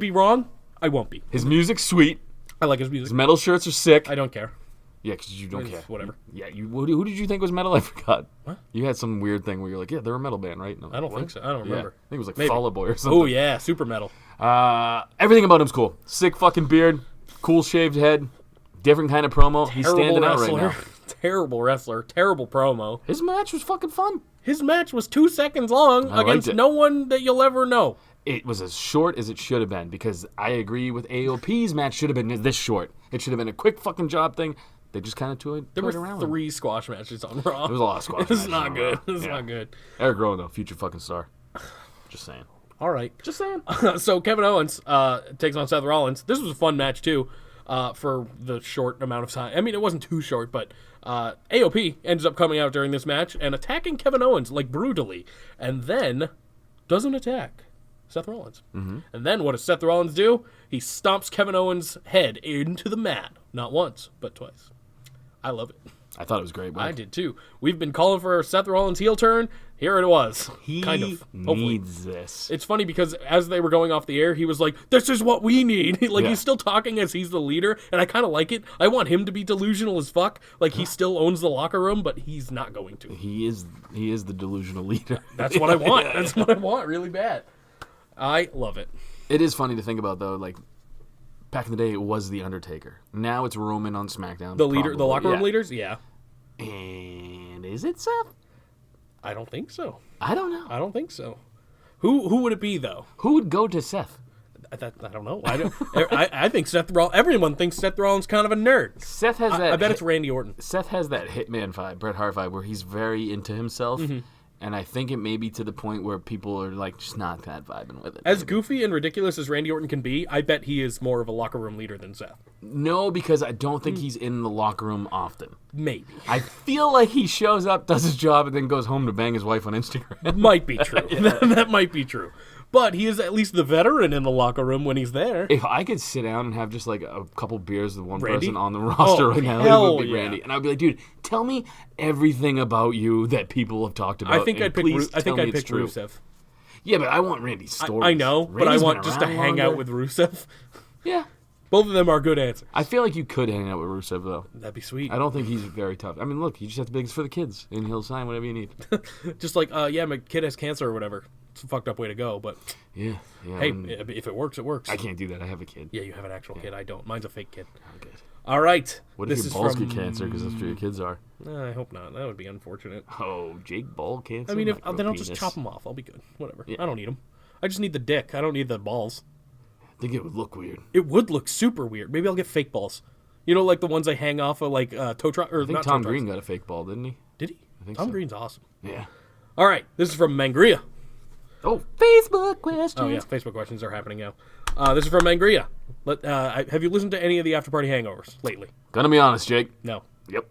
wrong. I won't be. His music's sweet. I like his music. His metal shirts are sick. I don't care. Yeah, because you don't care. Whatever. Yeah, who did you think was metal? I forgot. What? You had some weird thing where you're like, yeah, they're a metal band, right? No, I don't think so. I don't remember. I think it was like Maybe. Fall Out Boy or something. Oh yeah, super metal. Everything about him's cool. Sick fucking beard, cool shaved head, different kind of promo. He's standing out right now. Terrible wrestler. Terrible promo. His match was fucking fun. His match was 2 seconds long against no one that you'll ever know. It was as short as it should have been because I agree with AOP's match should have been this short. It should have been a quick fucking job thing. They just kind of toyed There were around. 3 squash matches on Raw. There was a lot of squash matches. It's not good. It's not good. Eric Rowan, though, future fucking star. Just saying. All right. Just saying. So Kevin Owens takes on Seth Rollins. This was a fun match, too, for the short amount of time. I mean, it wasn't too short, but AOP ends up coming out during this match and attacking Kevin Owens, like, brutally. And then doesn't attack Seth Rollins. Mm-hmm. And then what does Seth Rollins do? He stomps Kevin Owens' head into the mat. Not once, but twice. I love it. I thought it was great. I did too. We've been calling for a Seth Rollins heel turn. Here it was. He kind of. needs this. It's funny because as they were going off the air, he was like, "This is what we need." He's still talking as he's the leader, and I kind of like it. I want him to be delusional as fuck. Like he still owns the locker room, but he's not going to. He is the delusional leader. That's what I want. That's what I want really bad. I love it. It is funny to think about though. Like back in the day, it was the Undertaker. Now it's Roman on SmackDown. The leader, the locker room leaders, yeah. And is it Seth? I don't think so. I don't know. I don't think so. Who would it be though? Who would go to Seth? I don't know. I think Seth Rollins. Everyone thinks Seth Rollins kind of a nerd. Seth has that. I bet it's Randy Orton. Seth has that hitman vibe, Bret Hart vibe, where he's very into himself. Mm-hmm. And I think it may be to the point where people are like just not that vibing with it. As goofy and ridiculous as Randy Orton can be, I bet he is more of a locker room leader than Seth. No, because I don't think he's in the locker room often. Maybe. I feel like he shows up, does his job, and then goes home to bang his wife on Instagram. Might be true. That might be true. But he is at least the veteran in the locker room when he's there. If I could sit down and have just like a couple beers with one Randy? person on the roster right now, it would be yeah. Randy. And I'd be like, dude, tell me everything about you that people have talked about. I think I'd pick Rusev. Yeah, but I want Randy's stories. I know, but I want just to hang out with Rusev. Yeah. Both of them are good answers. I feel like you could hang out with Rusev, though. That'd be sweet. I don't think he's very tough. I mean, look, you just have to be for the kids, and he'll sign whatever you need. Just like, yeah, my kid has cancer or whatever. It's a fucked up way to go, but yeah. Hey, if it works, it works. I can't do that. I have a kid. Yeah, you have an actual kid. I don't. Mine's a fake kid. Okay. All right. What if your balls get cancer because that's what your kids are? I hope not. That would be unfortunate. Oh, Jake ball cancer? I mean, then I'll just chop them off. I'll be good. Whatever. Yeah. I don't need them. I just need the dick. I don't need the balls. I think it would look weird. It would look super weird. Maybe I'll get fake balls. You know, like the ones I hang off of, like toe truck. I think Tom Green got a fake ball, didn't he? Did he? I think Tom so. Green's awesome. Yeah. All right. This is from Mangria. Oh, Facebook questions. Oh, yeah, Facebook questions are happening now. This is from Mangria. Have you listened to any of the After Party Hangovers lately? Gonna be honest, Jake. No. Yep.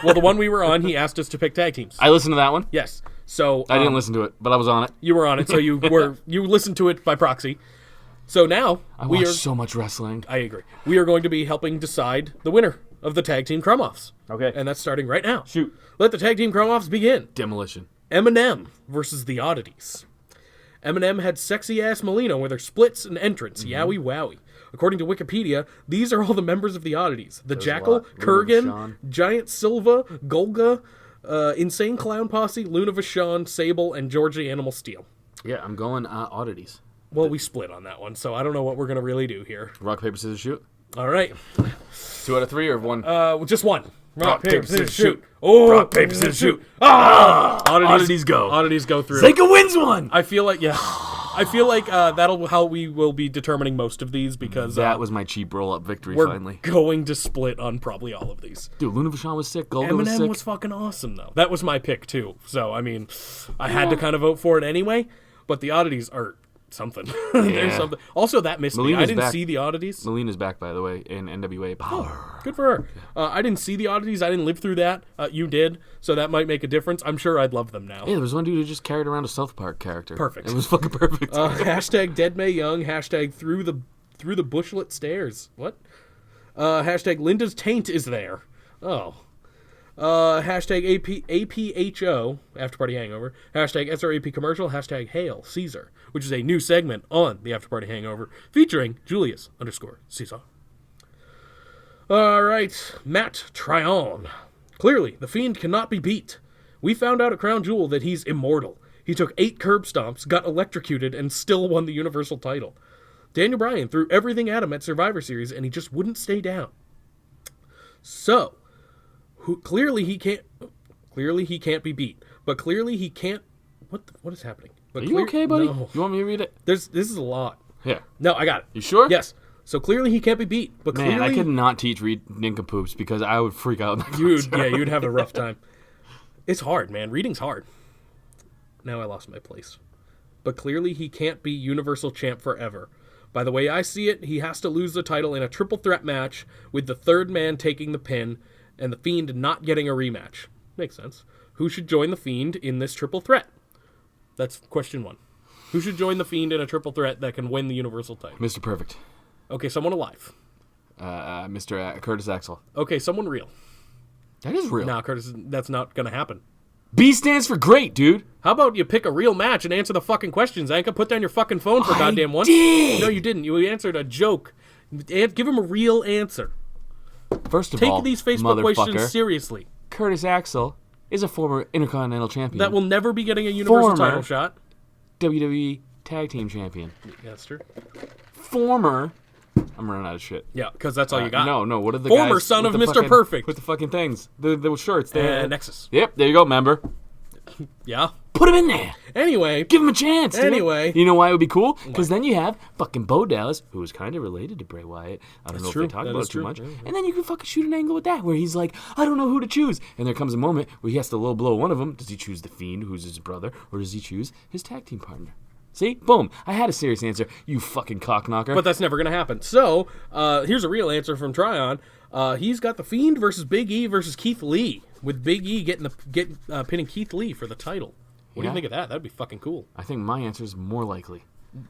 Well, the one we were on, he asked us to pick tag teams. I listened to that one. Yes. So I didn't listen to it, but I was on it. You were on it, so you listened to it by proxy. So now I watched so much wrestling. I agree. We are going to be helping decide the winner of the tag team Crum-Offs. Okay. And that's starting right now. Shoot. Let the tag team Crum-Offs begin. Demolition. Eminem versus the Oddities. Eminem had sexy-ass Molino with her splits and entrance. Yowie wowie. According to Wikipedia, these are all the members of the Oddities. The Jackal, Kurgan, Giant Silva, Golga, Insane Clown Posse, Luna Vachon, Sable, and George the Animal Steel. Yeah, I'm going Oddities. Well, we split on that one, so I don't know what we're going to really do here. Rock, paper, scissors, shoot. All right. 2 out of 3 or 1? Just one. Rock, paper, scissors, shoot. Oh, Rock, paper, scissors, shoot. Ah! Oddities go. Oddities go through. Zanca wins one! I feel like, that'll how we will be determining most of these because That was my cheap roll-up victory, we're finally. going to split on probably all of these. Dude, Luna Vachon was sick. Golga was Eminem sick. was fucking awesome, though. That was my pick, too. So, I mean, I had to kind of vote for it anyway, but the Oddities are something. There's something. Also, that missed me. I didn't see the Oddities. Melina's back, by the way, in NWA Power. Oh, good for her. I didn't see the Oddities. I didn't live through that. You did, so that might make a difference. I'm sure I'd love them now. Yeah, there was one dude who just carried around a South Park character. Perfect. It was fucking perfect. Hashtag Dead May Young. Hashtag through the bushlet stairs. What? Hashtag Linda's taint is there. Oh. Hashtag APHO, After Party Hangover. Hashtag SRAP commercial. Hashtag Hail Caesar, which is a new segment on the After Party Hangover featuring Julius_Caesar. All right, Matt Tryon. Clearly, the Fiend cannot be beat. We found out at Crown Jewel that he's immortal. He took 8 curb stomps, got electrocuted, and still won the Universal title. Daniel Bryan threw everything at him at Survivor Series, and he just wouldn't stay down. So, clearly he can't be beat. But clearly he can't. What is happening? But Are you okay, buddy? No. You want me to read it? This is a lot. Yeah. No, I got it. You sure? Yes. So clearly he can't be beat. But Man, clearly I could not teach read nincompoops because I would freak out. you'd have a rough time. It's hard, man. Reading's hard. Now I lost my place. But clearly he can't be Universal Champ forever. By the way I see it, he has to lose the title in a triple threat match with the third man taking the pin and the Fiend not getting a rematch. Makes sense. Who should join the Fiend in this triple threat? That's question 1. Who should join the Fiend in a triple threat that can win the Universal title? Mr. Perfect. Okay, someone alive. Mr. Curtis Axel. Okay, someone real. That is real. Nah, Curtis, that's not going to happen. B stands for great, dude. How about you pick a real match and answer the fucking questions, Zanca? Put down your fucking phone for goddamn once. Did. No, you didn't. You answered a joke. Give him a real answer. First of Take all, these Facebook questions motherfucker, seriously. Curtis Axel is a former Intercontinental Champion. That will never be getting a Universal Former title shot. WWE Tag Team Champion. Yeah, that's true. Former. I'm running out of shit. Yeah, because that's all you got. No. What are the Former guys son with of the Mr. fucking- Perfect. with the fucking things, the shirts? There. Nexus. Yep, there you go. Member. Yeah. Put him in there. Anyway. Give him a chance. Dude. Anyway. You know why it would be cool? Because then you have fucking Bo Dallas, who is kind of related to Bray Wyatt. I don't know true. if they talk That about is it too true. much. Yeah. And then you can fucking shoot an angle with that, where he's like, I don't know who to choose. And there comes a moment where he has to low blow one of them. Does he choose the Fiend, who's his brother, or does he choose his tag team partner? See? Boom. I had a serious answer, you fucking cock-knocker. But that's never going to happen. So, here's a real answer from Tryon. He's got the Fiend versus Big E versus Keith Lee, with Big E pinning Keith Lee for the title. What do you think of that? That'd be fucking cool. I think my answer is more likely.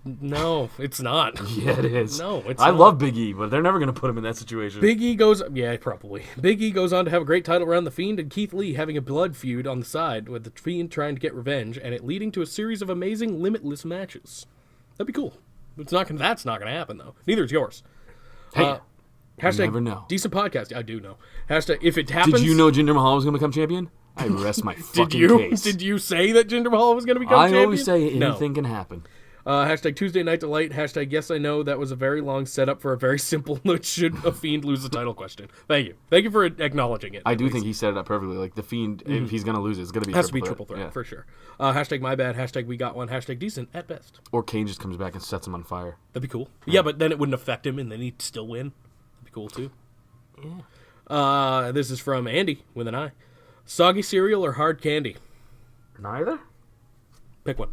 No, it's not. Yeah, it is. No, it's I not. love Big E, but they're never going to put him in that situation. Big E goes... Yeah, probably. Big E goes on to have a great title around the Fiend, and Keith Lee having a blood feud on the side with the Fiend trying to get revenge, and it leading to a series of amazing limitless matches. That'd be cool. That's not going to happen, though. Neither is yours. Hey, Hashtag never know. Decent podcast. I do know. Hashtag if it happens... Did you know Jinder Mahal was going to become champion? I rest my fucking case. Did you say that Jinder Mahal was going to become I champion? always say No. anything can happen. Hashtag Tuesday Night Delight. Hashtag yes, I know that was a very long setup for a very simple should a Fiend lose the title question. Thank you. Thank you for acknowledging it. I do think he set it up perfectly. Like, the Fiend, if he's going to lose it, it's going to be Has to be triple threat, Yeah. for sure. Hashtag my bad. Hashtag we got one. Hashtag decent at best. Or Kane just comes back and sets him on fire. That'd be cool. Yeah, but then it wouldn't affect him, and then he'd still win. That'd be cool, too. Yeah. This is from Andy, with an I. Soggy cereal or hard candy? Neither? Pick one.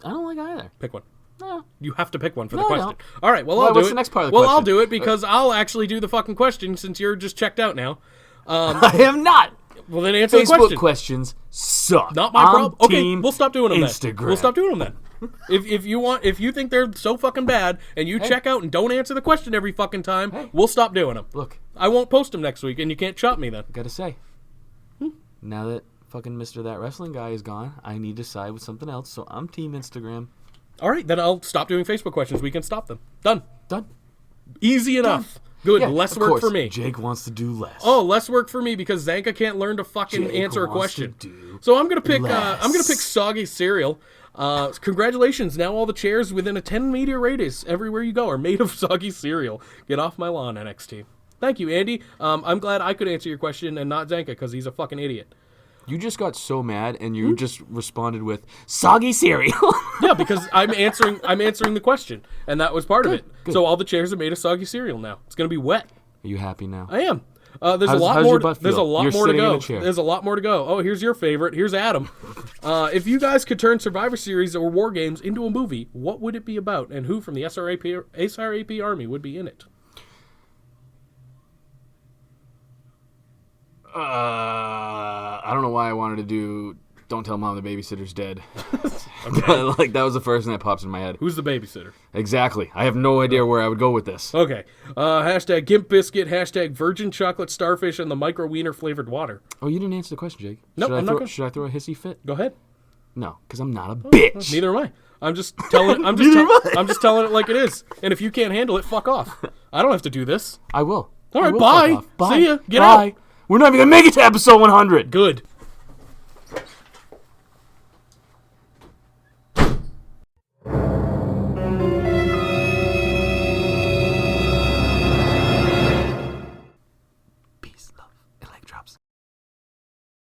I don't like either. Pick one. No. You have to pick one for No, the I question. don't. All right, well, Why, I'll do what's it. the next part of the well, question? I'll do it because I'll actually do the fucking question since you're just checked out now. I am not. Well, then answer the Facebook question. questions suck. Not my problem. Okay, Team we'll stop doing them Instagram. then. We'll stop doing them then. If you think they're so fucking bad and you check out and don't answer the question every fucking time, we'll stop doing them. Look, I won't post them next week, and you can't chop me then. gotta say, now that fucking Mr. That Wrestling guy is gone, I need to side with something else, so I'm Team Instagram. All right, then I'll stop doing Facebook questions. We can stop them. Done. Done. Easy enough. Good. Yeah, less of work course. for me. Jake wants to do less. Oh, less work for me because Zanca can't learn to fucking Jake answer a wants to question. do So I'm gonna pick. less. I'm gonna pick soggy cereal. Congratulations! Now all the chairs within a 10-meter radius everywhere you go are made of soggy cereal. Get off my lawn, NXT. Thank you, Andy. I'm glad I could answer your question and not Zanca because he's a fucking idiot. You just got so mad, and you just responded with soggy cereal. Yeah, because I'm answering the question, and that was part of it. good. So all the chairs are made of soggy cereal now. It's gonna be wet. Are you happy now? I am. There's How's- a lot how's more. your butt There's a feel? lot You're more to sitting in go. a chair. There's a lot more to go. Oh, here's your favorite. Here's Adam. If you guys could turn Survivor Series or War Games into a movie, what would it be about, and who from the SRAP Army would be in it? I don't know why I wanted to do Don't Tell Mom the Babysitter's Dead. But, like, that was the first thing that pops in my head. Who's the babysitter? Exactly. I have no idea where I would go with this. Okay. Hashtag Gimp Biscuit. Hashtag Virgin Chocolate Starfish and the Micro Wiener Flavored Water. Oh, you didn't answer the question, Jake. Nope, I'm not gonna- Should I throw a hissy fit? Go ahead. No, because I'm not a bitch. Neither am I. I'm just telling. I'm just telling it like it is. And if you can't handle it, fuck off. I don't have to do this. I will. All I right, will bye. fuck off. Bye. See ya. Get Bye. out. We're not even going to make it to episode 100. Good.